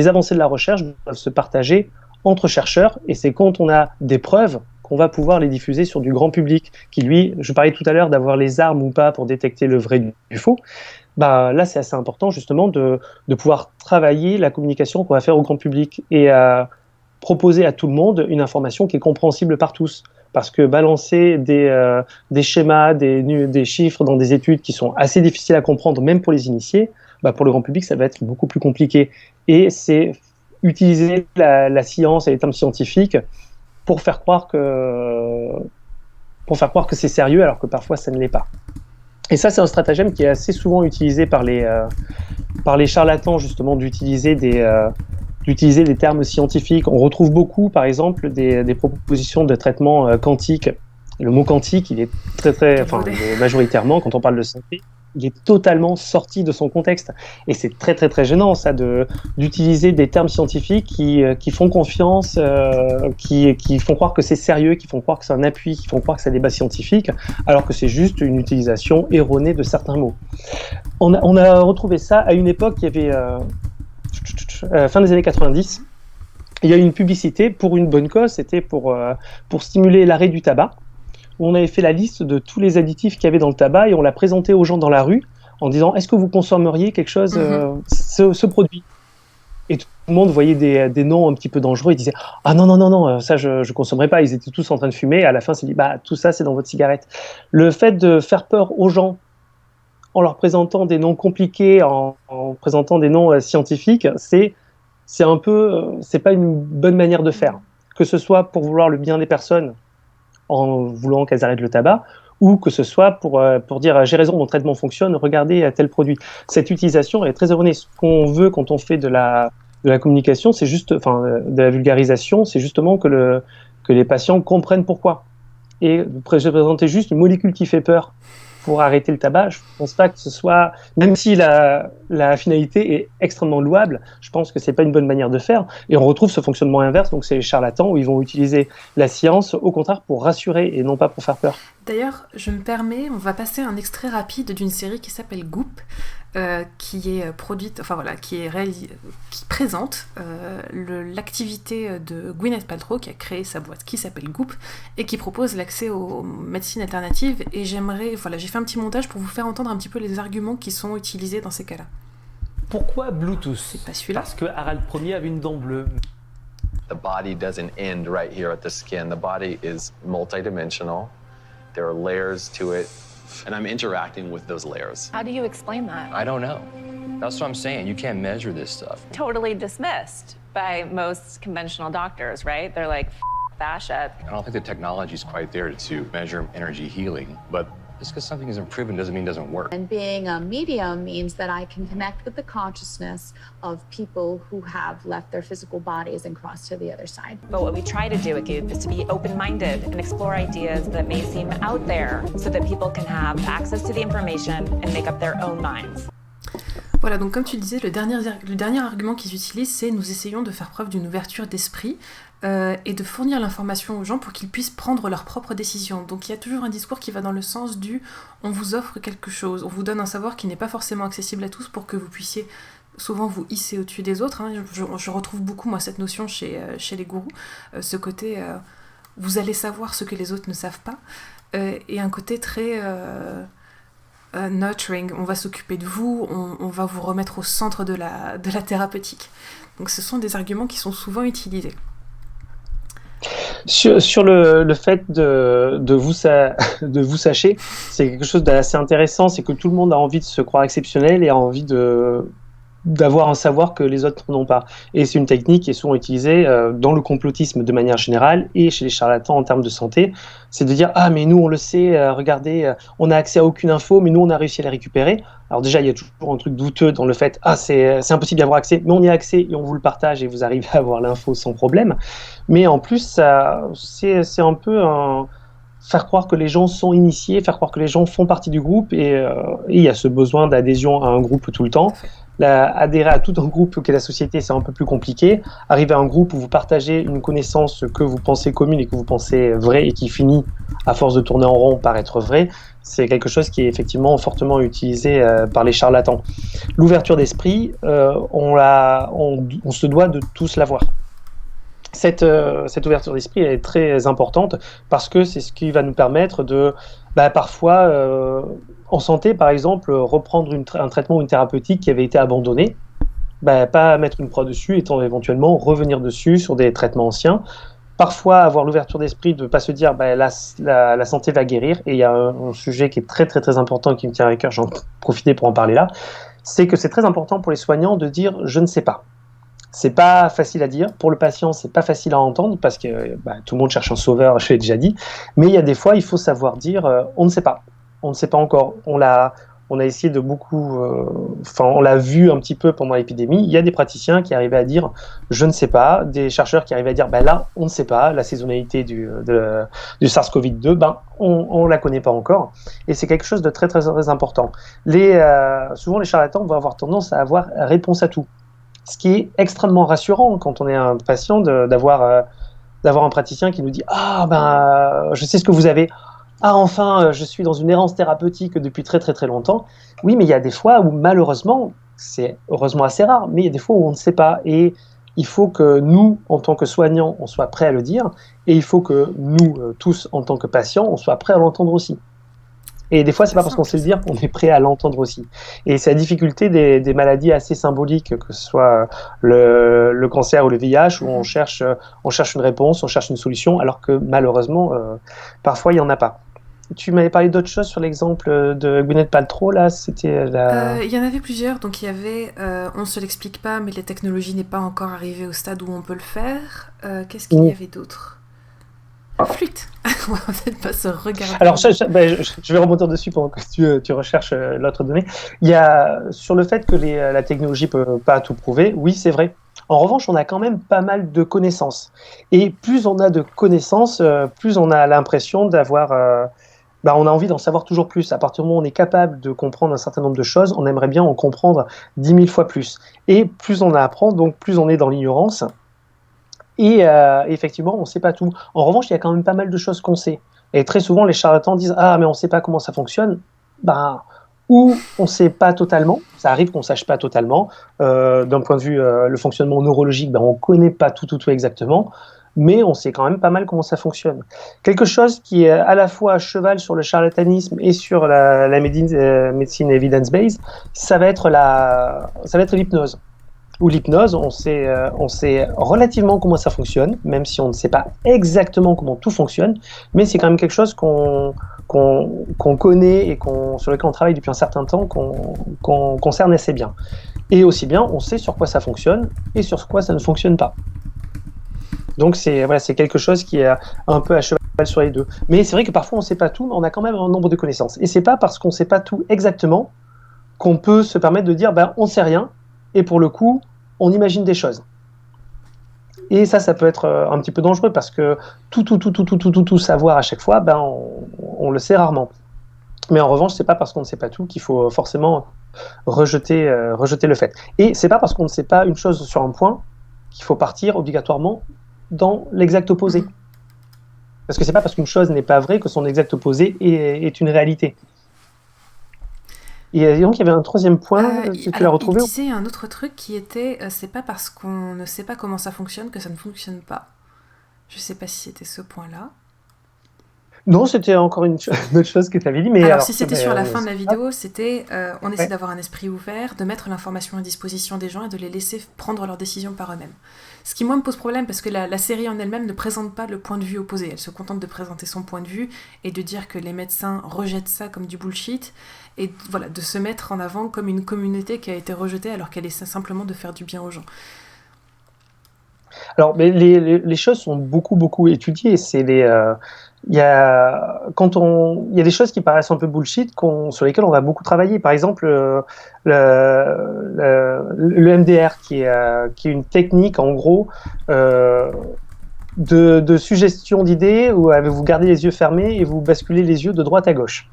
avancées de la recherche doivent se partager entre chercheurs, et c'est quand on a des preuves qu'on va pouvoir les diffuser sur du grand public, qui lui, je parlais tout à l'heure d'avoir les armes ou pas pour détecter le vrai du faux. Là, c'est assez important justement de pouvoir travailler la communication qu'on va faire au grand public, et proposer à tout le monde une information qui est compréhensible par tous. Parce que balancer des schémas, des chiffres dans des études qui sont assez difficiles à comprendre, même pour les initiés, pour le grand public, ça va être beaucoup plus compliqué. Et c'est utiliser la science et les termes scientifiques pour faire croire que c'est sérieux, alors que parfois ça ne l'est pas. Et ça, c'est un stratagème qui est assez souvent utilisé par les charlatans, justement, d'utiliser des termes scientifiques. On retrouve beaucoup, par exemple, des propositions de traitement quantique. Le mot quantique, il est majoritairement, quand on parle de santé, il est totalement sorti de son contexte. Et c'est très très très gênant, ça, d'utiliser des termes scientifiques qui font confiance, qui font croire que c'est sérieux, qui font croire que c'est un appui, qui font croire que c'est des bases scientifiques, alors que c'est juste une utilisation erronée de certains mots. On a retrouvé ça à une époque, il y avait fin des années 90. Il y a eu une publicité pour une bonne cause, c'était pour stimuler l'arrêt du tabac. On avait fait la liste de tous les additifs qu'il y avait dans le tabac, et on l'a présenté aux gens dans la rue en disant « est-ce que vous consommeriez quelque chose, ce produit ?» Et tout le monde voyait des noms un petit peu dangereux, ils disaient « ah non, ça je ne consommerais pas », ils étaient tous en train de fumer, et à la fin, c'est dit « tout ça c'est dans votre cigarette ». Le fait de faire peur aux gens en leur présentant des noms compliqués, en présentant des noms scientifiques, c'est pas une bonne manière de faire. Que ce soit pour vouloir le bien des personnes, en voulant qu'elles arrêtent le tabac, ou que ce soit pour dire j'ai raison, mon traitement fonctionne, regardez tel produit. Cette utilisation est très erronée. Ce qu'on veut quand on fait de la la communication, c'est juste, enfin, de la vulgarisation, c'est justement que les patients comprennent pourquoi. Et vous présentez juste une molécule qui fait peur pour arrêter le tabac, je ne pense pas que ce soit, même si la finalité est extrêmement louable, je pense que ce n'est pas une bonne manière de faire. Et on retrouve ce fonctionnement inverse, donc c'est les charlatans où ils vont utiliser la science au contraire pour rassurer et non pas pour faire peur. D'ailleurs, je me permets, on va passer un extrait rapide d'une série qui s'appelle Goop, qui est produite, enfin voilà, qui présente l'activité de Gwyneth Paltrow, qui a créé sa boîte qui s'appelle Goop et qui propose l'accès aux médecines alternatives. Et j'ai fait un petit montage pour vous faire entendre un petit peu les arguments qui sont utilisés dans ces cas-là. Pourquoi Bluetooth ? C'est pas celui-là. Parce que Harald Ier avait une dent bleue. The body doesn't end right here at the skin. The body is multidimensional. There are layers to it, and I'm interacting with those layers. How do you explain that? I don't know. That's what I'm saying. You can't measure this stuff. Totally dismissed by most conventional doctors, right? They're like, fascia. I don't think the technology is quite there to measure energy healing, but just because something isn't proven doesn't mean it doesn't work. And being a medium means that I can connect with the consciousness of people who have left their physical bodies and crossed to the other side. But what we try to do at Goop is to be open-minded and explore ideas that may seem out there so that people can have access to the information and make up their own minds. Voilà, donc comme tu le disais, le dernier argument qu'ils utilisent, c'est nous essayons de faire preuve d'une ouverture d'esprit et de fournir l'information aux gens pour qu'ils puissent prendre leurs propres décisions. Donc il y a toujours un discours qui va dans le sens du « on vous offre quelque chose, on vous donne un savoir qui n'est pas forcément accessible à tous pour que vous puissiez souvent vous hisser au-dessus des autres ». Je retrouve beaucoup, moi, cette notion chez les gourous, ce côté vous allez savoir ce que les autres ne savent pas, et un côté très... nurturing, on va s'occuper de vous, on va vous remettre au centre de la thérapeutique. Donc ce sont des arguments qui sont souvent utilisés. Sur le fait de vous sacher, c'est quelque chose d'assez intéressant, c'est que tout le monde a envie de se croire exceptionnel et a envie d'avoir un savoir que les autres n'ont pas. Et c'est une technique qui est souvent utilisée dans le complotisme de manière générale et chez les charlatans en termes de santé. C'est de dire « Ah, mais nous, on le sait, regardez, on n'a accès à aucune info, mais nous, on a réussi à la récupérer. » Alors déjà, il y a toujours un truc douteux dans le fait « Ah, c'est impossible d'y avoir accès, mais on y a accès et on vous le partage et vous arrivez à avoir l'info sans problème. » Mais en plus, c'est un peu faire croire que les gens sont initiés, faire croire que les gens font partie du groupe et il y a ce besoin d'adhésion à un groupe tout le temps. Adhérer à tout un groupe qu'est la société, c'est un peu plus compliqué. Arriver à un groupe où vous partagez une connaissance que vous pensez commune et que vous pensez vraie et qui finit, à force de tourner en rond, par être vraie, c'est quelque chose qui est effectivement fortement utilisé par les charlatans. L'ouverture d'esprit, on se doit de tous l'avoir. Cette ouverture d'esprit elle est très importante parce que c'est ce qui va nous permettre de, parfois, en santé par exemple, reprendre un traitement ou une thérapeutique qui avait été abandonné, pas mettre une croix dessus, et éventuellement revenir dessus sur des traitements anciens. Parfois avoir l'ouverture d'esprit de ne pas se dire la santé va guérir, et il y a un sujet qui est très très très important qui me tient à cœur, j'en profite pour en parler là, c'est que c'est très important pour les soignants de dire je ne sais pas. C'est pas facile à dire. Pour le patient, c'est pas facile à entendre parce que tout le monde cherche un sauveur, je l'ai déjà dit. Mais il y a des fois, il faut savoir dire on ne sait pas. On ne sait pas encore. On a essayé de beaucoup... on l'a vu un petit peu pendant l'épidémie. Il y a des praticiens qui arrivaient à dire je ne sais pas. Des chercheurs qui arrivaient à dire là, on ne sait pas. La saisonnalité du SARS-CoV-2, on la connaît pas encore. Et c'est quelque chose de très, très, très important. Souvent, les charlatans vont avoir tendance à avoir réponse à tout. Ce qui est extrêmement rassurant quand on est un patient d'avoir un praticien qui nous dit je sais ce que vous avez. Ah, enfin, je suis dans une errance thérapeutique depuis très très très longtemps. Oui, mais il y a des fois où malheureusement, c'est heureusement assez rare, mais il y a des fois où on ne sait pas. Et il faut que nous, en tant que soignants, on soit prêts à le dire. Et il faut que nous, tous, en tant que patients, on soit prêts à l'entendre aussi. Et des fois, c'est pas parce qu'on sait le dire qu'on est prêt à l'entendre aussi. Et c'est la difficulté des maladies assez symboliques, que ce soit le cancer ou le VIH, où on cherche une réponse, on cherche une solution, alors que malheureusement, parfois, il n'y en a pas. Tu m'avais parlé d'autre chose sur l'exemple de Gwyneth Paltrow, là, c'était il y en avait plusieurs, donc il y avait on ne se l'explique pas, mais la technologie n'est pas encore arrivée au stade où on peut le faire. Qu'est-ce qu'il y avait d'autre ? Flûte. On va peut-être pas se regarder. Alors, je vais rebondir dessus pendant que tu recherches l'autre donnée. Il y a sur le fait que la technologie peut pas tout prouver. Oui, c'est vrai. En revanche, on a quand même pas mal de connaissances. Et plus on a de connaissances, plus on a l'impression d'avoir... on a envie d'en savoir toujours plus. À partir du moment où on est capable de comprendre un certain nombre de choses, on aimerait bien en comprendre 10 000 fois plus. Et plus on apprend, donc plus on est dans l'ignorance. Et effectivement, on ne sait pas tout. En revanche, il y a quand même pas mal de choses qu'on sait. Et très souvent, les charlatans disent « Ah, mais on ne sait pas comment ça fonctionne. » Ou on ne sait pas totalement. Ça arrive qu'on ne sache pas totalement. D'un point de vue le fonctionnement neurologique, on ne connaît pas tout exactement. Mais on sait quand même pas mal comment ça fonctionne. Quelque chose qui est à la fois à cheval sur le charlatanisme et sur la médecine evidence-based, ça va être l'hypnose. Ou l'hypnose, on sait relativement comment ça fonctionne, même si on ne sait pas exactement comment tout fonctionne, mais c'est quand même quelque chose qu'on connaît et sur lequel on travaille depuis un certain temps, qu'on cerne assez bien. Et aussi bien, on sait sur quoi ça fonctionne et sur quoi ça ne fonctionne pas. Donc c'est quelque chose qui est un peu à cheval sur les deux. Mais c'est vrai que parfois on ne sait pas tout, mais on a quand même un nombre de connaissances. Et c'est pas parce qu'on ne sait pas tout exactement qu'on peut se permettre de dire on ne sait rien, et pour le coup, on imagine des choses. Et ça peut être un petit peu dangereux parce que tout savoir à chaque fois, on le sait rarement. Mais en revanche, c'est pas parce qu'on ne sait pas tout qu'il faut forcément rejeter le fait. Et c'est pas parce qu'on ne sait pas une chose sur un point qu'il faut partir obligatoirement dans l'exact opposé. Parce que c'est pas parce qu'une chose n'est pas vraie que son exact opposé est une réalité. Et donc il y avait un troisième point que tu as retrouvé. Il disait un autre truc qui était c'est pas parce qu'on ne sait pas comment ça fonctionne que ça ne fonctionne pas. Je sais pas si c'était ce point-là. Non, c'était encore une autre chose que tu avais dit. Mais alors si c'était sur la fin de la vidéo, c'était on essaie d'avoir un esprit ouvert, de mettre l'information à disposition des gens et de les laisser prendre leurs décisions par eux-mêmes. Ce qui, moi, me pose problème parce que la série en elle-même ne présente pas le point de vue opposé. Elle se contente de présenter son point de vue et de dire que les médecins rejettent ça comme du bullshit et voilà, de se mettre en avant comme une communauté qui a été rejetée alors qu'elle essaie simplement de faire du bien aux gens. Alors, mais les choses sont beaucoup étudiées. Il y a des choses qui paraissent un peu bullshit sur lesquelles on va beaucoup travailler. Par exemple, le MDR qui est une technique en gros de suggestion d'idées où vous gardez les yeux fermés et vous basculez les yeux de droite à gauche.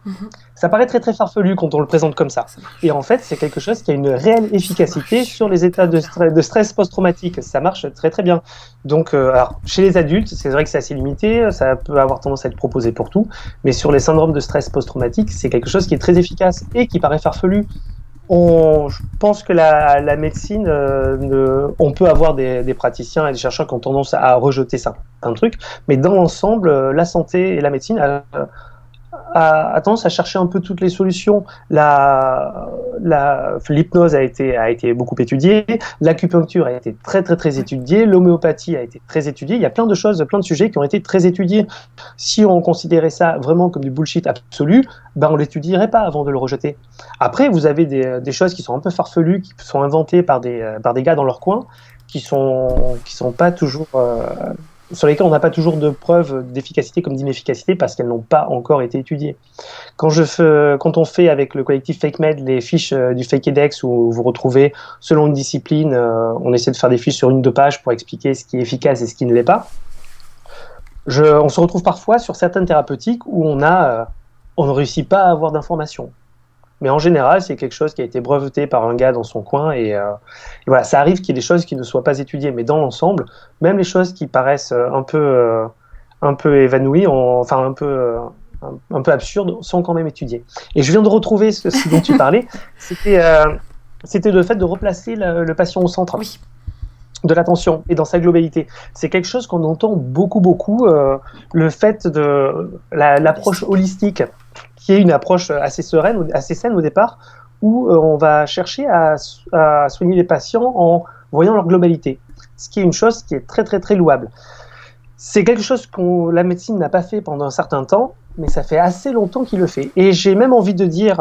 Ça paraît très farfelu quand on le présente comme ça. Et en fait, c'est quelque chose qui a une réelle efficacité sur les états de stress post-traumatique. Ça marche très bien. Donc, alors, chez les adultes, c'est vrai que c'est assez limité, ça peut avoir tendance à être proposé pour tout, mais sur les syndromes de stress post-traumatique, c'est quelque chose qui est très efficace et qui paraît farfelu. Je pense que la médecine, on peut avoir des praticiens et des chercheurs qui ont tendance à rejeter certains trucs, mais dans l'ensemble, la santé et la médecine a tendance à chercher un peu toutes les solutions. L'hypnose a été beaucoup étudiée, l'acupuncture a été très étudiée, l'homéopathie a été très étudiée. Il y a plein de choses, plein de sujets qui ont été très étudiés. Si on considérait ça vraiment comme du bullshit absolu, on l'étudierait pas avant de le rejeter. Après, vous avez des choses qui sont un peu farfelues, qui sont inventées par des gars dans leur coin, qui sont pas toujours sur lesquelles on n'a pas toujours de preuves d'efficacité comme d'inefficacité parce qu'elles n'ont pas encore été étudiées. Quand on fait avec le collectif FakeMed les fiches du FakeEdex où vous retrouvez, selon une discipline, on essaie de faire des fiches sur 1-2 pages pour expliquer ce qui est efficace et ce qui ne l'est pas. On se retrouve parfois sur certaines thérapeutiques où on ne réussit pas à avoir d'informations. Mais en général, c'est quelque chose qui a été breveté par un gars dans son coin et voilà, ça arrive qu'il y ait des choses qui ne soient pas étudiées, mais dans l'ensemble, même les choses qui paraissent un peu évanouies, un peu absurdes, sont quand même étudiées. Et je viens de retrouver ce dont tu parlais, c'était le fait de replacer le patient au centre. Oui. De l'attention et dans sa globalité. C'est quelque chose qu'on entend beaucoup, le fait de l'approche holistique, qui est une approche assez sereine, assez saine au départ, où on va chercher à soigner les patients en voyant leur globalité, ce qui est une chose qui est très louable. C'est quelque chose que la médecine n'a pas fait pendant un certain temps, mais ça fait assez longtemps qu'il le fait. Et j'ai même envie de dire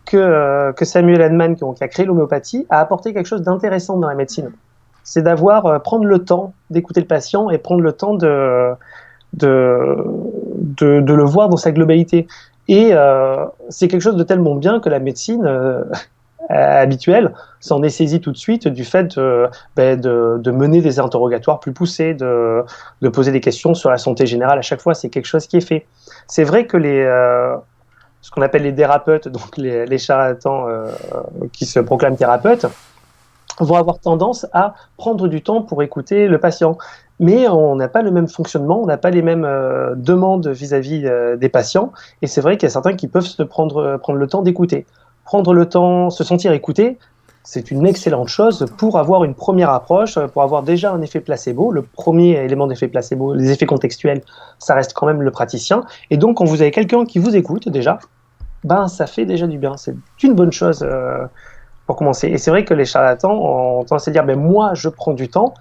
que Samuel Hahnemann, qui a créé l'homéopathie, a apporté quelque chose d'intéressant dans la médecine. C'est prendre le temps d'écouter le patient et prendre le temps de le voir dans sa globalité. Et c'est quelque chose de tellement bien que la médecine habituelle, s'en est saisi tout de suite du fait de mener des interrogatoires plus poussés, de poser des questions sur la santé générale à chaque fois. C'est quelque chose qui est fait. C'est vrai que ce qu'on appelle les dérapeutes, donc les charlatans qui se proclament thérapeutes, vont avoir tendance à prendre du temps pour écouter le patient. Mais on n'a pas le même fonctionnement, on n'a pas les mêmes demandes vis-à-vis des patients. Et c'est vrai qu'il y a certains qui peuvent prendre le temps d'écouter. Prendre le temps, se sentir écouté, c'est une excellente chose pour avoir une première approche, pour avoir déjà un effet placebo. Le premier élément d'effet placebo, les effets contextuels, ça reste quand même le praticien. Et donc, quand vous avez quelqu'un qui vous écoute déjà, ça fait déjà du bien. C'est une bonne chose pour commencer. Et c'est vrai que les charlatans ont tendance à dire moi, je prends du temps.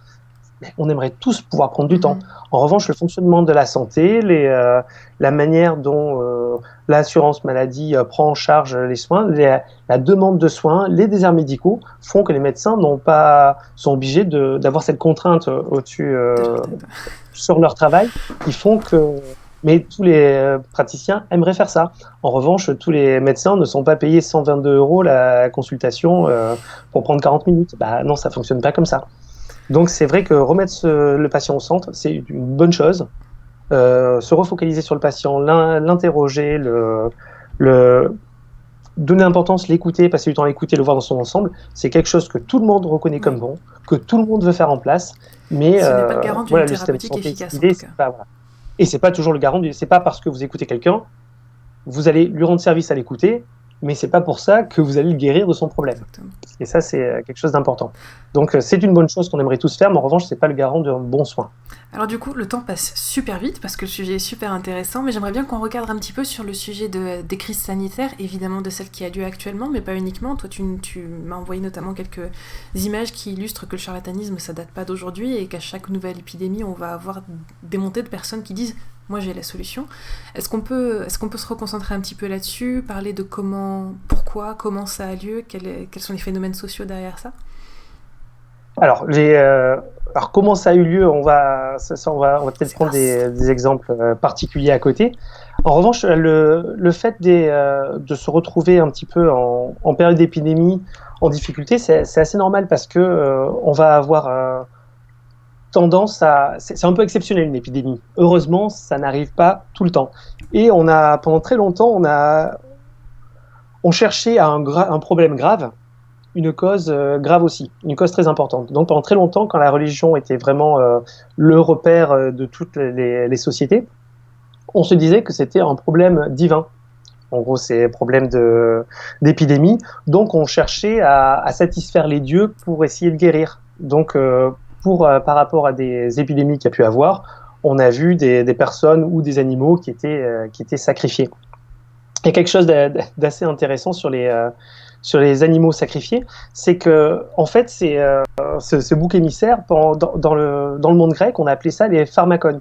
Mais on aimerait tous pouvoir prendre du temps. En revanche, le fonctionnement de la santé, la manière dont l'assurance maladie prend en charge les soins, la demande de soins, les déserts médicaux font que les médecins sont obligés d'avoir cette contrainte au-dessus sur leur travail, qui font que... Mais tous les praticiens aimeraient faire ça. En revanche, tous les médecins ne sont pas payés 122 € la consultation pour prendre 40 minutes. Non, ça fonctionne pas comme ça. Donc c'est vrai que remettre le patient au centre, c'est une bonne chose. Se refocaliser sur le patient, l'interroger, donner l'importance, l'écouter, passer du temps à l'écouter, le voir dans son ensemble, c'est quelque chose que tout le monde reconnaît comme bon, que tout le monde veut faire en place, mais ce n'est pas le garant d'une thérapeutique efficace, en tout cas. Et c'est pas toujours le garant, c'est pas parce que vous écoutez quelqu'un, vous allez lui rendre service à l'écouter, mais c'est pas pour ça que vous allez le guérir de son problème. Exactement. Et ça, c'est quelque chose d'important. Donc, c'est une bonne chose qu'on aimerait tous faire, mais en revanche, c'est pas le garant d'un bon soin. Alors du coup, le temps passe super vite parce que le sujet est super intéressant, mais j'aimerais bien qu'on regarde un petit peu sur le sujet des crises sanitaires, évidemment de celle qui a lieu actuellement, mais pas uniquement. Toi, tu m'as envoyé notamment quelques images qui illustrent que le charlatanisme, ça date pas d'aujourd'hui et qu'à chaque nouvelle épidémie, on va avoir des montées de personnes qui disent « moi j'ai la solution ». Est-ce qu'on peut se reconcentrer un petit peu là-dessus, parler de pourquoi, comment ça a lieu, quels sont les phénomènes sociaux derrière ça ? Alors, comment ça a eu lieu, on va peut-être prendre des exemples particuliers à côté. En revanche, le fait de se retrouver un petit peu en période d'épidémie, en difficulté, c'est assez normal parce que on va avoir tendance à... C'est un peu exceptionnel une épidémie. Heureusement, ça n'arrive pas tout le temps. Et pendant très longtemps, on cherchait à un problème grave, une cause grave aussi, une cause très importante. Donc pendant très longtemps, quand la religion était vraiment le repère de toutes les sociétés, on se disait que c'était un problème divin. En gros, c'est un problème d'épidémie. Donc on cherchait à satisfaire les dieux pour essayer de guérir. Donc par rapport à des épidémies qu'il y a pu avoir, on a vu des personnes ou des animaux qui étaient sacrifiés. Il y a quelque chose d'assez intéressant sur les animaux sacrifiés, c'est que en fait, c'est ce bouc émissaire dans le monde grec, on a appelé ça les pharmakones.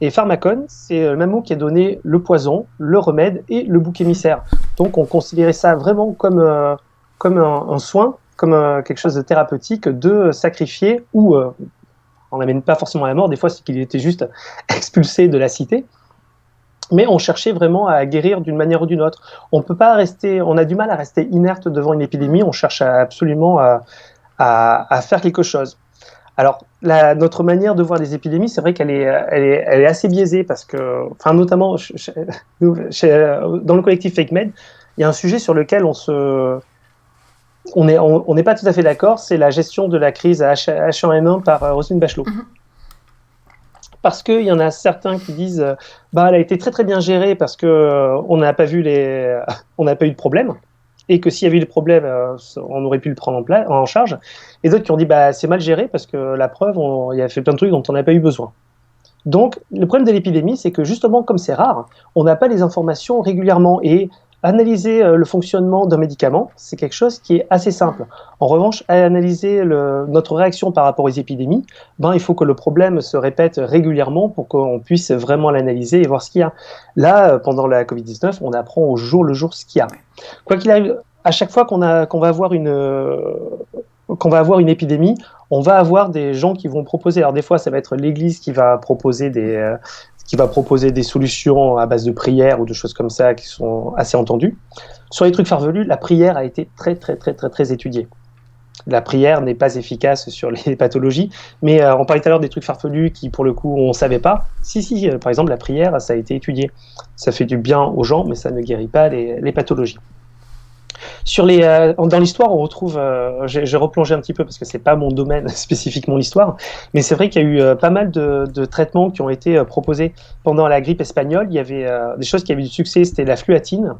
Et pharmakone, c'est le même mot qui a donné le poison, le remède et le bouc émissaire. Donc, on considérait ça vraiment comme un soin, comme quelque chose de thérapeutique, de sacrifier ou on n'amène pas forcément à la mort. Des fois, c'est qu'il était juste expulsé de la cité. Mais on cherchait vraiment à guérir d'une manière ou d'une autre. On a du mal à rester inerte devant une épidémie, on cherche absolument à faire quelque chose. Alors, notre manière de voir les épidémies, c'est vrai qu'elle est assez biaisée parce que, notamment dans le collectif Fake Med, il y a un sujet sur lequel on n'est pas tout à fait d'accord, c'est la gestion de la crise H1N1 par Roselyne Bachelot. Parce qu'il y en a certains qui disent elle a été très très bien gérée parce que on n'a pas eu de problème et que s'il y avait eu des problèmes, on aurait pu le prendre en charge. Et d'autres qui ont dit c'est mal géré parce que la preuve, il a fait plein de trucs dont on n'a pas eu besoin. Donc le problème de l'épidémie, c'est que justement comme c'est rare, on n'a pas les informations régulièrement et analyser le fonctionnement d'un médicament, c'est quelque chose qui est assez simple. En revanche, analyser notre réaction par rapport aux épidémies, il faut que le problème se répète régulièrement pour qu'on puisse vraiment l'analyser et voir ce qu'il y a. Là, pendant la Covid-19, on apprend au jour le jour ce qu'il y a. Quoi qu'il arrive, à chaque fois qu'on va avoir une épidémie, on va avoir des gens qui vont proposer. Alors des fois, ça va être l'Église qui va proposer des solutions à base de prières ou de choses comme ça qui sont assez entendues. Sur les trucs farfelus, la prière a été très, très, très, très, très étudiée. La prière n'est pas efficace sur les pathologies, mais on parlait tout à l'heure des trucs farfelus qui, pour le coup, on ne savait pas. Si, par exemple, la prière, ça a été étudié. Ça fait du bien aux gens, mais ça ne guérit pas les pathologies. Dans l'histoire, on retrouve, j'ai replongé un petit peu parce que c'est pas mon domaine spécifiquement l'histoire, mais c'est vrai qu'il y a eu pas mal de traitements qui ont été proposés pendant la grippe espagnole. Il y avait des choses qui avaient du succès, c'était la fluatine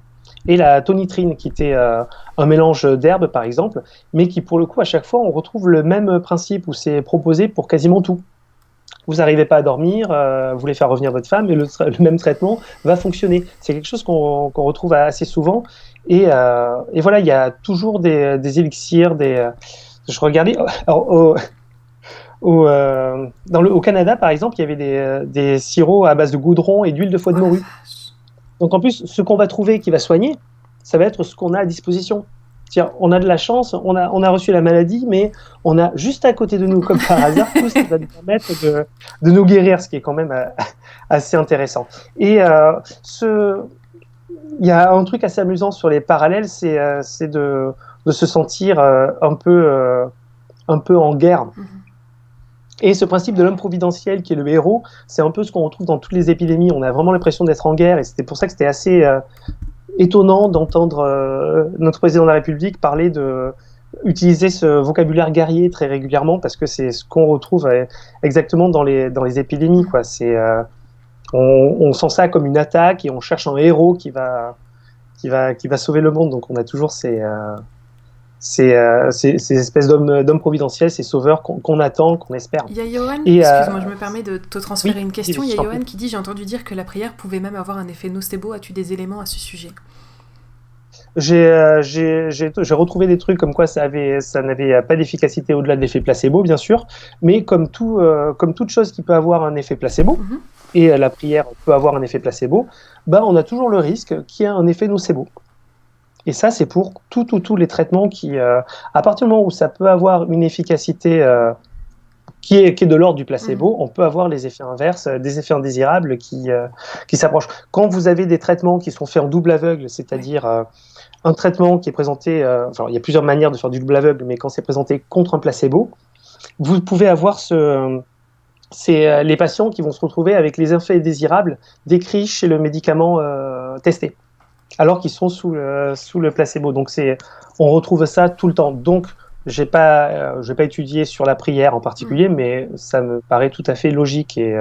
et la tonitrine, qui était un mélange d'herbes par exemple, mais qui pour le coup à chaque fois on retrouve le même principe où c'est proposé pour quasiment tout. Vous n'arrivez pas à dormir, vous voulez faire revenir votre femme, et le même traitement va fonctionner. C'est quelque chose qu'on retrouve assez souvent. Et voilà, il y a toujours des élixirs. Je regardais. Au Canada, par exemple, il y avait des sirops à base de goudron et d'huile de foie de morue. Donc en plus, ce qu'on va trouver qui va soigner, ça va être ce qu'on a à disposition. C'est-à-dire, on a de la chance, on a reçu la maladie, mais on a juste à côté de nous, comme par hasard, tout ce qui va nous permettre de nous guérir, ce qui est quand même assez intéressant. Et il y a un truc assez amusant sur les parallèles, c'est de se sentir un peu en guerre. Et ce principe de l'homme providentiel qui est le héros, c'est un peu ce qu'on retrouve dans toutes les épidémies. On a vraiment l'impression d'être en guerre, et c'était pour ça que c'était assez étonnant d'entendre notre président de la République utiliser ce vocabulaire guerrier très régulièrement, parce que c'est ce qu'on retrouve exactement dans les épidémies, quoi. On sent ça comme une attaque et on cherche un héros qui va sauver le monde. Donc on a toujours ces espèces d'hommes providentiels, ces sauveurs qu'on attend, qu'on espère. Il y a Johan, excuse-moi, je me permets de te transférer une question. Il y a Johan qui dit, j'ai entendu dire que la prière pouvait même avoir un effet nocebo. As-tu des éléments à ce sujet ? J'ai retrouvé des trucs comme quoi ça n'avait pas d'efficacité au-delà de l'effet placebo, bien sûr, mais comme toute chose qui peut avoir un effet placebo, et la prière peut avoir un effet placebo, on a toujours le risque qu'il y ait un effet nocebo. Et ça, c'est pour tous les traitements qui, à partir du moment où ça peut avoir une efficacité qui est de l'ordre du placebo, on peut avoir les effets inverses, des effets indésirables qui s'approchent. Quand vous avez des traitements qui sont faits en double aveugle, c'est-à-dire un traitement qui est présenté, il y a plusieurs manières de faire du double aveugle, mais quand c'est présenté contre un placebo, vous pouvez avoir les patients qui vont se retrouver avec les effets indésirables décrits chez le médicament testé, alors qu'ils sont sous le placebo. Donc on retrouve ça tout le temps. Donc je n'ai pas étudié sur la prière en particulier, mais ça me paraît tout à fait logique et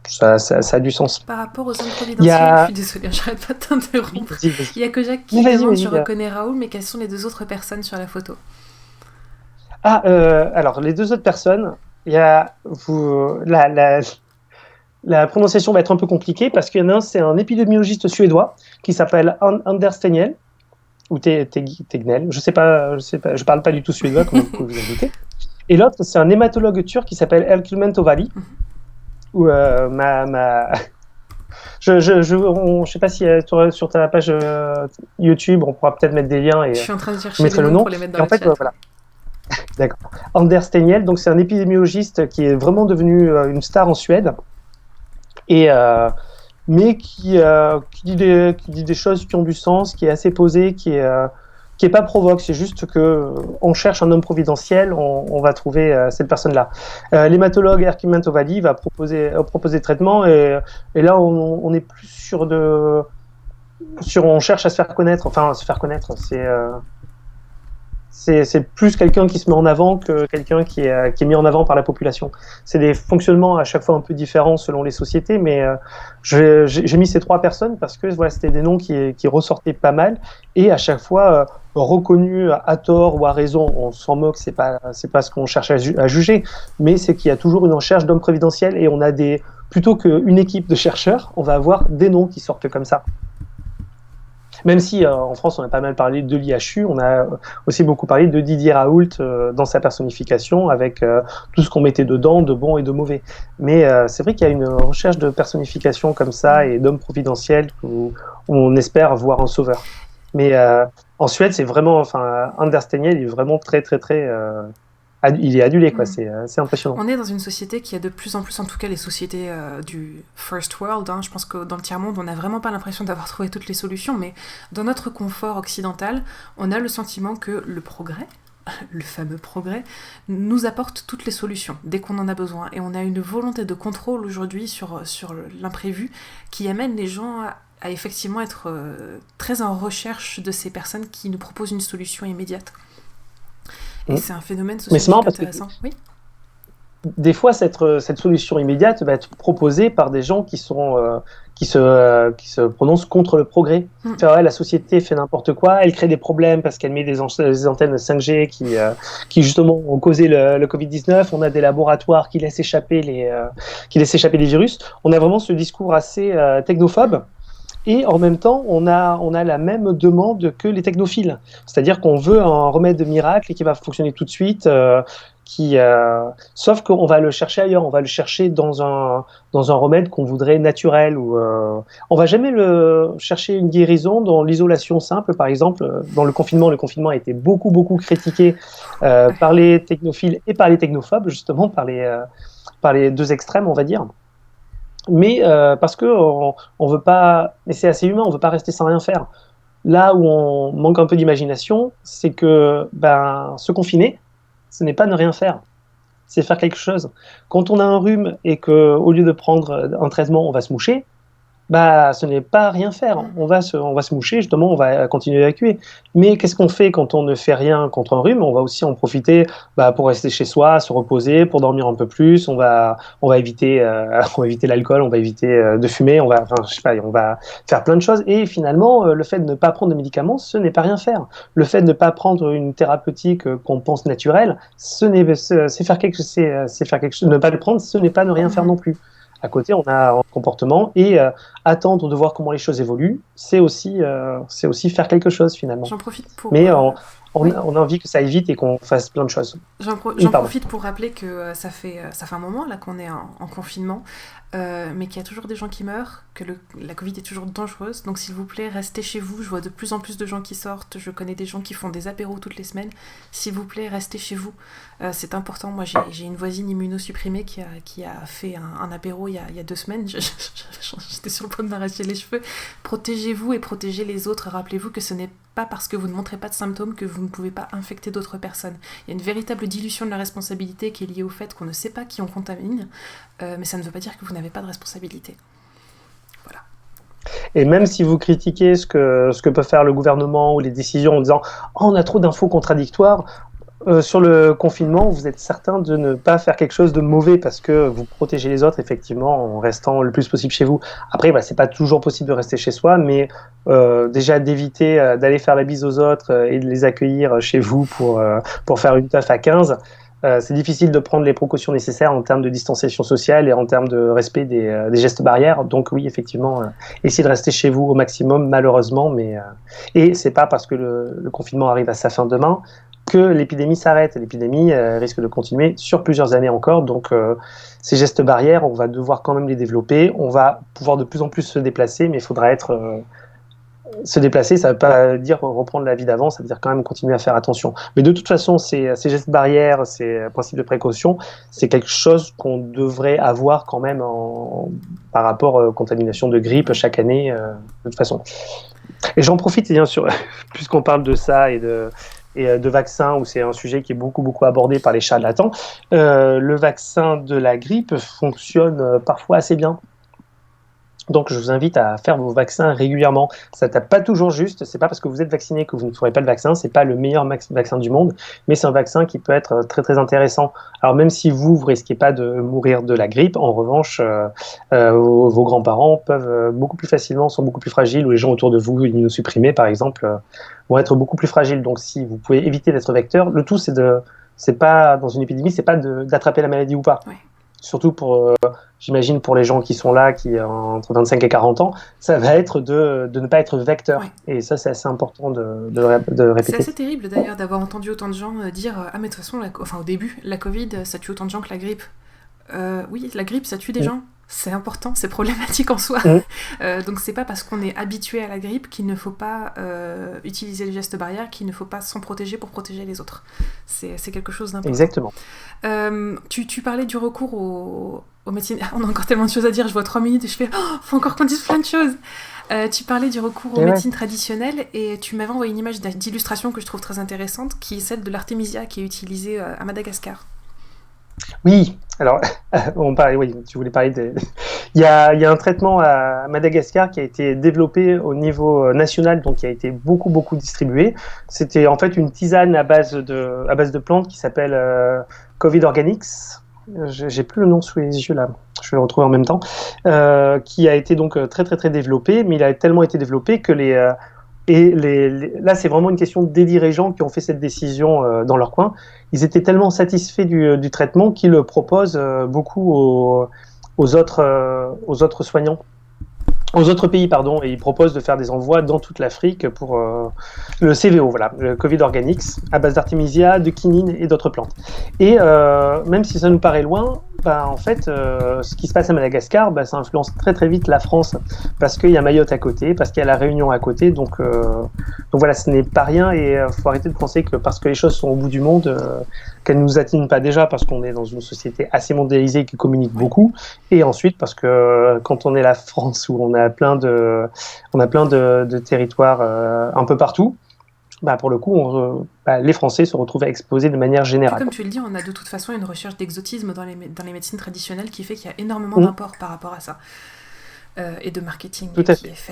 ça a du sens. Par rapport aux hommes providentiels, je suis désolée, j'arrête pas de t'interrompre. Il y a que Jacques qui demande, je reconnais Raoul, mais quelles sont les deux autres personnes sur la photo ? Alors, les deux autres personnes, la prononciation va être un peu compliquée parce qu'il y en a un, c'est un épidémiologiste suédois qui s'appelle Anders Tegnell, ou Tegnell, je parle pas du tout suédois, comme vous vous en doutez. Et l'autre, c'est un hématologue turc qui s'appelle Erkülment Ovali, où je sais pas si sur ta page YouTube, on pourra peut-être mettre des liens et je suis en train de chercher le nom pour les mettre dans le chat. Voilà. D'accord. Anders Tegnell, donc c'est un épidémiologiste qui est vraiment devenu une star en Suède, mais qui dit des choses qui ont du sens, qui est assez posé, qui est pas provoque. C'est juste que on cherche un homme providentiel, on va trouver cette personne-là. L'hématologue Erkülment Ovali va proposer des traitements, et là on est plus sur on cherche à se faire connaître. Enfin, se faire connaître, c'est plus quelqu'un qui se met en avant que quelqu'un qui est mis en avant par la population. C'est des fonctionnements à chaque fois un peu différents selon les sociétés, mais j'ai mis ces trois personnes parce que voilà, c'était des noms qui ressortaient pas mal, et à chaque fois reconnus à tort ou à raison. On s'en moque, c'est pas ce qu'on cherche à juger, mais c'est qu'il y a toujours une recherche d'hommes prévidentiels, et on a plutôt qu'une équipe de chercheurs, on va avoir des noms qui sortent comme ça. Même si en France on a pas mal parlé de l'IHU, on a aussi beaucoup parlé de Didier Raoult dans sa personnification, avec tout ce qu'on mettait dedans, de bon et de mauvais. Mais c'est vrai qu'il y a une recherche de personnification comme ça et d'hommes providentiels où on espère voir un sauveur. Mais en Suède, c'est vraiment, Anders Tegnell est vraiment très très très il est adulé, quoi. C'est impressionnant. On est dans une société qui a de plus en plus, en tout cas les sociétés du first world, je pense que dans le tiers-monde, on n'a vraiment pas l'impression d'avoir trouvé toutes les solutions, mais dans notre confort occidental, on a le sentiment que le progrès, le fameux progrès, nous apporte toutes les solutions dès qu'on en a besoin. Et on a une volonté de contrôle aujourd'hui sur l'imprévu qui amène les gens à effectivement être très en recherche de ces personnes qui nous proposent une solution immédiate. Et c'est un phénomène sociologique intéressant. Oui. Des fois, cette solution immédiate va être proposée par des gens qui se prononcent contre le progrès. La société fait n'importe quoi, elle crée des problèmes parce qu'elle met des antennes 5G qui justement ont causé le Covid-19. On a des laboratoires qui laissent échapper les virus. On a vraiment ce discours assez technophobe. Et en même temps, on a la même demande que les technophiles. C'est-à-dire qu'on veut un remède miracle et qui va fonctionner tout de suite, sauf qu'on va le chercher ailleurs. On va le chercher dans un remède qu'on voudrait naturel. On va jamais chercher une guérison dans l'isolation simple, par exemple. Dans le confinement a été beaucoup, beaucoup critiqué par les technophiles et par les technophobes, justement, par les deux extrêmes, on va dire. Mais parce que on veut pas, et c'est assez humain, on veut pas rester sans rien faire. Là où on manque un peu d'imagination, c'est que se confiner, ce n'est pas ne rien faire, c'est faire quelque chose. Quand on a un rhume et que au lieu de prendre un traitement, on va se moucher, ce n'est pas rien faire. On va se moucher, justement, on va continuer d'évacuer. Mais qu'est-ce qu'on fait quand on ne fait rien contre un rhume? On va aussi en profiter pour rester chez soi, se reposer, pour dormir un peu plus. On va éviter l'alcool, on va éviter de fumer, on va faire plein de choses. Et finalement, le fait de ne pas prendre de médicaments, ce n'est pas rien faire. Le fait de ne pas prendre une thérapeutique qu'on pense naturelle, c'est faire quelque chose. Ne pas le prendre, ce n'est pas ne rien faire non plus. À côté, on a un comportement et attendre de voir comment les choses évoluent, c'est aussi faire quelque chose finalement. J'en profite pour... Mais on a envie que ça aille vite et qu'on fasse plein de choses. J'en profite pour rappeler que ça fait un moment là qu'on est en confinement, mais qu'il y a toujours des gens qui meurent, que la Covid est toujours dangereuse. Donc s'il vous plaît, restez chez vous. Je vois de plus en plus de gens qui sortent. Je connais des gens qui font des apéros toutes les semaines. S'il vous plaît, restez chez vous. C'est important. Moi, j'ai une voisine immunosupprimée qui a fait un apéro il y a 2 semaines. J'étais sur le point de m'arracher les cheveux. Protégez-vous et protégez les autres. Rappelez-vous que ce n'est pas parce que vous ne montrez pas de symptômes que vous ne pouvez pas infecter d'autres personnes. Il y a une véritable dilution de la responsabilité qui est liée au fait qu'on ne sait pas qui on contamine, mais ça ne veut pas dire que vous n'avez pas de responsabilité. Voilà. Et même si vous critiquez ce que peut faire le gouvernement ou les décisions en disant « on a trop d'infos contradictoires », sur le confinement, vous êtes certain de ne pas faire quelque chose de mauvais parce que vous protégez les autres, effectivement, en restant le plus possible chez vous. Après, c'est pas toujours possible de rester chez soi, mais déjà d'éviter d'aller faire la bise aux autres et de les accueillir chez vous pour faire une teuf à 15. C'est difficile de prendre les précautions nécessaires en termes de distanciation sociale et en termes de respect des gestes barrières. Donc oui, effectivement, essayez de rester chez vous au maximum, malheureusement. Et c'est pas parce que le confinement arrive à sa fin demain que l'épidémie s'arrête. L'épidémie risque de continuer sur plusieurs années encore. Donc ces gestes barrières, on va devoir quand même les développer. On va pouvoir de plus en plus se déplacer, mais il faudra se déplacer, ça ne veut pas dire reprendre la vie d'avant, ça veut dire quand même continuer à faire attention. Mais de toute façon, ces gestes barrières, ces principes de précaution, c'est quelque chose qu'on devrait avoir quand même par rapport aux contaminations de grippe chaque année, de toute façon. Et j'en profite, bien sûr, puisqu'on parle de ça et de vaccins, où c'est un sujet qui est beaucoup, beaucoup abordé par les charlatans, le vaccin de la grippe fonctionne parfois assez bien. Donc je vous invite à faire vos vaccins régulièrement. Ça tape pas toujours juste, c'est pas parce que vous êtes vacciné que vous ne ferez pas le vaccin, c'est pas le meilleur vaccin du monde, mais c'est un vaccin qui peut être très très intéressant. Alors même si vous risquez pas de mourir de la grippe, en revanche, vos grands-parents peuvent beaucoup plus facilement, sont beaucoup plus fragiles, ou les gens autour de vous, immunosupprimés par exemple, vont être beaucoup plus fragiles. Donc si vous pouvez éviter d'être vecteur, le tout c'est pas dans une épidémie, c'est pas d'attraper la maladie ou pas. Ouais. Surtout j'imagine pour les gens qui sont là, qui ont entre 25 et 40 ans, ça va être de ne pas être vecteur. Ouais. Et ça, c'est assez important de répéter. C'est assez terrible d'ailleurs d'avoir entendu autant de gens dire « Ah mais de toute façon, au début, la Covid, ça tue autant de gens que la grippe. » Oui, la grippe, ça tue des gens. C'est important, c'est problématique en soi. Donc c'est pas parce qu'on est habitué à la grippe qu'il ne faut pas utiliser les gestes barrières, qu'il ne faut pas s'en protéger pour protéger les autres. C'est quelque chose d'important. Exactement. Tu parlais du recours aux médecines. On a encore tellement de choses à dire, je vois 3 minutes et je fais faut encore qu'on dise plein de choses. Tu parlais du recours aux médecines traditionnelles et tu m'avais envoyé une image d'illustration que je trouve très intéressante, qui est celle de l'artémisia qui est utilisée à Madagascar. Oui, alors, tu voulais parler de... Il y a un traitement à Madagascar qui a été développé au niveau national, donc qui a été beaucoup distribué. C'était en fait une tisane à base de plantes qui s'appelle Covid Organics. J'ai plus le nom sous les yeux là, je vais le retrouver en même temps. Qui a été donc très développé, mais il a tellement été développé que là, c'est vraiment une question des dirigeants qui ont fait cette décision dans leur coin. Ils étaient tellement satisfaits du traitement qu'ils le proposent beaucoup aux autres soignants, aux autres pays, pardon, et ils proposent de faire des envois dans toute l'Afrique pour le CVO, voilà, le Covid Organics, à base d'artémisia, de quinine et d'autres plantes. Et même si ça nous paraît loin, en fait, ce qui se passe à Madagascar, ça influence très vite la France, parce qu'il y a Mayotte à côté, parce qu'il y a la Réunion à côté, donc voilà, ce n'est pas rien, et faut arrêter de penser que parce que les choses sont au bout du monde, qu'elles ne nous atteignent pas déjà, parce qu'on est dans une société assez mondialisée qui communique beaucoup, et ensuite parce que quand on est la France, où on a plein de territoires un peu partout, pour le coup, les Français se retrouvent exposés de manière générale. Comme tu le dis, on a de toute façon une recherche d'exotisme dans les médecines traditionnelles qui fait qu'il y a énormément d'apport par rapport à ça. Et de marketing qui est fait.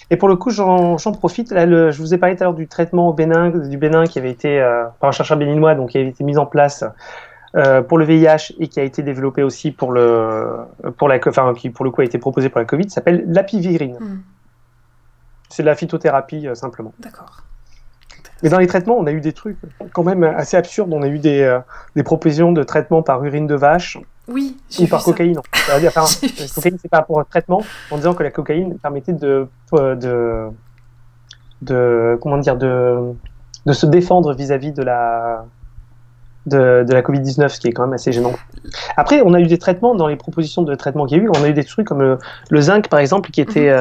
Et pour le coup, j'en profite. Là, je vous ai parlé tout à l'heure du traitement du Bénin qui avait été, par un chercheur béninois, donc qui avait été mis en place pour le VIH et qui a été développé aussi qui pour le coup a été proposé pour la Covid, s'appelle l'apivirine. C'est de la phytothérapie, simplement. D'accord. Mais dans les traitements, on a eu des trucs quand même assez absurdes. On a eu des propositions de traitement par urine de vache. Oui, ou par cocaïne. La cocaïne, c'est pas pour un traitement, en disant que la cocaïne permettait de se défendre vis-à-vis de la Covid-19, ce qui est quand même assez gênant. Après, on a eu des traitements, dans les propositions de traitement qu'il y a eu, on a eu des trucs comme le zinc, par exemple, qui était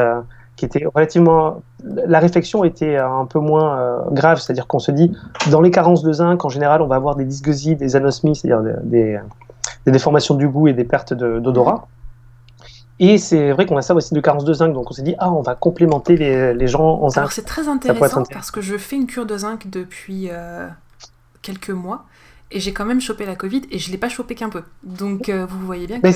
relativement... La réflexion était un peu moins grave, c'est-à-dire qu'on se dit, dans les carences de zinc, en général, on va avoir des dysgeusies, des anosmies, c'est-à-dire des déformations du goût et des pertes d'odorat. Et c'est vrai qu'on a ça aussi de carence de zinc, donc on s'est dit, on va complémenter les gens en zinc. Alors c'est très intéressant parce que je fais une cure de zinc depuis quelques mois, et j'ai quand même chopé la Covid, et je ne l'ai pas chopé qu'un peu. Donc vous voyez bien que...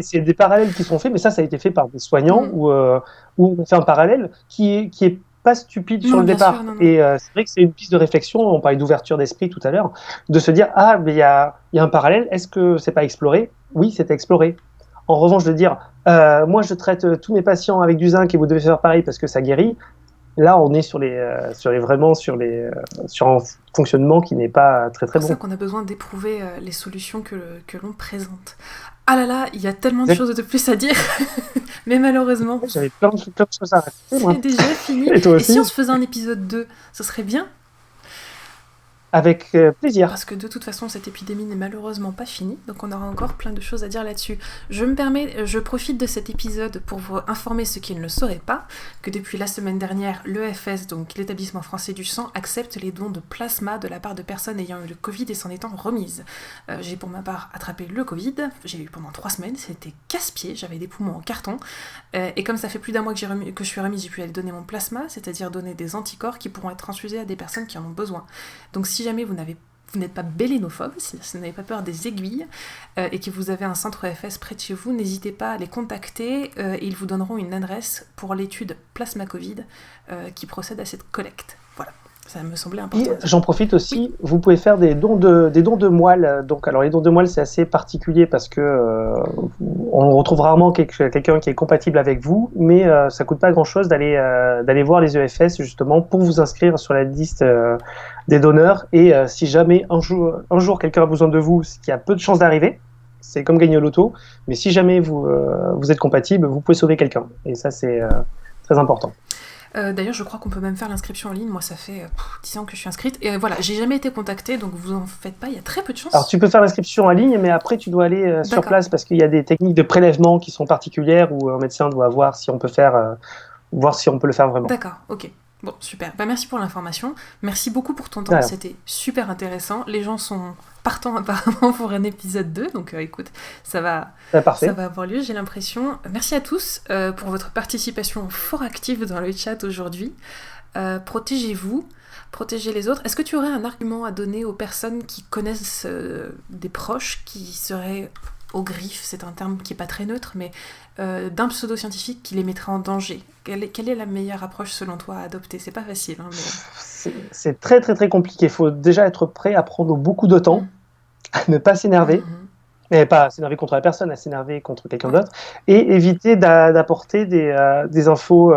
C'est des parallèles qui sont faits, mais ça a été fait par des soignants où on fait un parallèle qui est pas stupide sur le départ. Sûr, non. Et c'est vrai que c'est une piste de réflexion, on parlait d'ouverture d'esprit tout à l'heure, de se dire, mais il y a un parallèle, est-ce que c'est pas exploré ? Oui, c'est exploré. En revanche, de dire, moi je traite tous mes patients avec du zinc et vous devez faire pareil parce que ça guérit, là on est sur un fonctionnement qui n'est pas très bon. C'est pour ça qu'on a besoin d'éprouver les solutions que l'on présente. Ah là là, il y a tellement de choses de plus à dire, mais malheureusement... J'avais plein de choses à raconter, moi. C'est déjà fini. Et toi aussi ? Et si on se faisait un épisode 2, ce serait bien ? Avec plaisir. Parce que de toute façon, cette épidémie n'est malheureusement pas finie, donc on aura encore plein de choses à dire là-dessus. Je profite de cet épisode pour vous informer ceux qui ne le sauraient pas, que depuis la semaine dernière, l'EFS, donc l'établissement français du sang, accepte les dons de plasma de la part de personnes ayant eu le Covid et s'en étant remises. J'ai pour ma part attrapé le Covid, j'ai eu pendant 3 semaines, c'était casse-pied, j'avais des poumons en carton, et comme ça fait plus d'un mois que je suis remise, j'ai pu aller donner mon plasma, c'est-à-dire donner des anticorps qui pourront être transfusés à des personnes qui en ont besoin. Donc si jamais vous n'êtes pas bélénophobe, si vous n'avez pas peur des aiguilles, et que vous avez un centre EFS près de chez vous, n'hésitez pas à les contacter, et ils vous donneront une adresse pour l'étude Plasma Covid qui procède à cette collecte. Voilà, ça me semblait important. Et j'en profite aussi, vous pouvez faire des dons de moelle. Donc, alors les dons de moelle, c'est assez particulier parce que on retrouve rarement quelqu'un qui est compatible avec vous, mais ça coûte pas grand-chose d'aller voir les EFS justement pour vous inscrire sur la liste des donneurs. Et si jamais un jour quelqu'un a besoin de vous, ce qui a peu de chances d'arriver, c'est comme gagner au loto, mais si jamais vous êtes compatible, vous pouvez sauver quelqu'un. Et ça, c'est très important. D'ailleurs, je crois qu'on peut même faire l'inscription en ligne. Moi, ça fait 10 ans que je suis inscrite. Et voilà, j'ai jamais été contactée, donc vous en faites pas, il y a très peu de chance. Alors, tu peux faire l'inscription en ligne, mais après, tu dois aller sur place parce qu'il y a des techniques de prélèvement qui sont particulières où un médecin doit voir si on peut voir si on peut le faire vraiment. D'accord, ok. Bon, super. Merci pour l'information. Merci beaucoup pour ton temps. C'était super intéressant. Les gens sont partants apparemment pour un épisode 2. Donc écoute, ça va avoir lieu, j'ai l'impression. Merci à tous pour votre participation fort active dans le chat aujourd'hui. Protégez-vous, protégez les autres. Est-ce que tu aurais un argument à donner aux personnes qui connaissent des proches qui seraient au griffe, c'est un terme qui n'est pas très neutre, mais d'un pseudo-scientifique qui les mettrait en danger? Quelle est la meilleure approche selon toi à adopter? C'est pas facile. Hein, mais... C'est très très très compliqué. Il faut déjà être prêt à prendre beaucoup de temps, à ne pas s'énerver, mais pas s'énerver contre la personne, à s'énerver contre quelqu'un d'autre, et éviter d'apporter des infos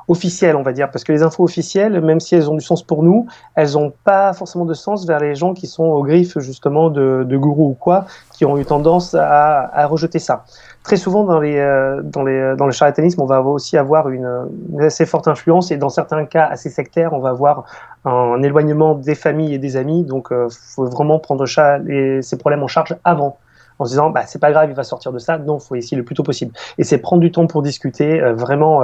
officielles, on va dire, parce que les infos officielles, même si elles ont du sens pour nous, elles n'ont pas forcément de sens vers les gens qui sont au griffe justement de gourous ou quoi, qui ont eu tendance à rejeter ça. Très souvent dans le charlatanisme, on va aussi avoir une assez forte influence, et dans certains cas assez sectaires, on va avoir un éloignement des familles et des amis. Donc, faut vraiment prendre ces problèmes en charge avant, en se disant c'est pas grave, il va sortir de ça. Non, faut essayer le plus tôt possible. Et c'est prendre du temps pour discuter, vraiment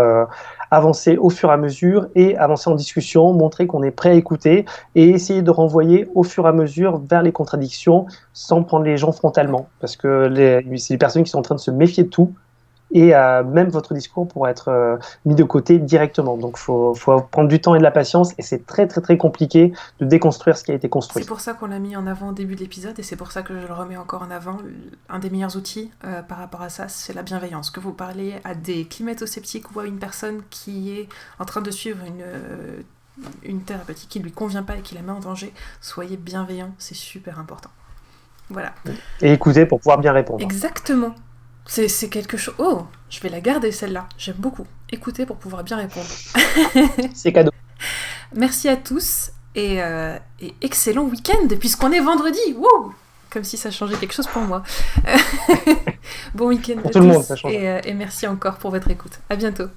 avancer au fur et à mesure et avancer en discussion, montrer qu'on est prêt à écouter et essayer de renvoyer au fur et à mesure vers les contradictions sans prendre les gens frontalement, parce que c'est des personnes qui sont en train de se méfier de tout. Et même votre discours pourra être mis de côté directement. Donc, faut prendre du temps et de la patience, et c'est très très très compliqué de déconstruire ce qui a été construit. C'est pour ça qu'on l'a mis en avant au début de l'épisode, et c'est pour ça que je le remets encore en avant. Un des meilleurs outils par rapport à ça, c'est la bienveillance. Que vous parlez à des climato-sceptiques ou à une personne qui est en train de suivre une thérapeutique qui ne lui convient pas et qui la met en danger, soyez bienveillants, c'est super important. Voilà. Et écoutez pour pouvoir bien répondre. Exactement. C'est quelque chose... Oh, je vais la garder celle-là. J'aime beaucoup. Écoutez pour pouvoir bien répondre. C'est cadeau. Merci à tous et excellent week-end puisqu'on est vendredi. Wouh, comme si ça changeait quelque chose pour moi. Bon week-end pour à tout tous le monde, ça change. Et merci encore pour votre écoute. À bientôt.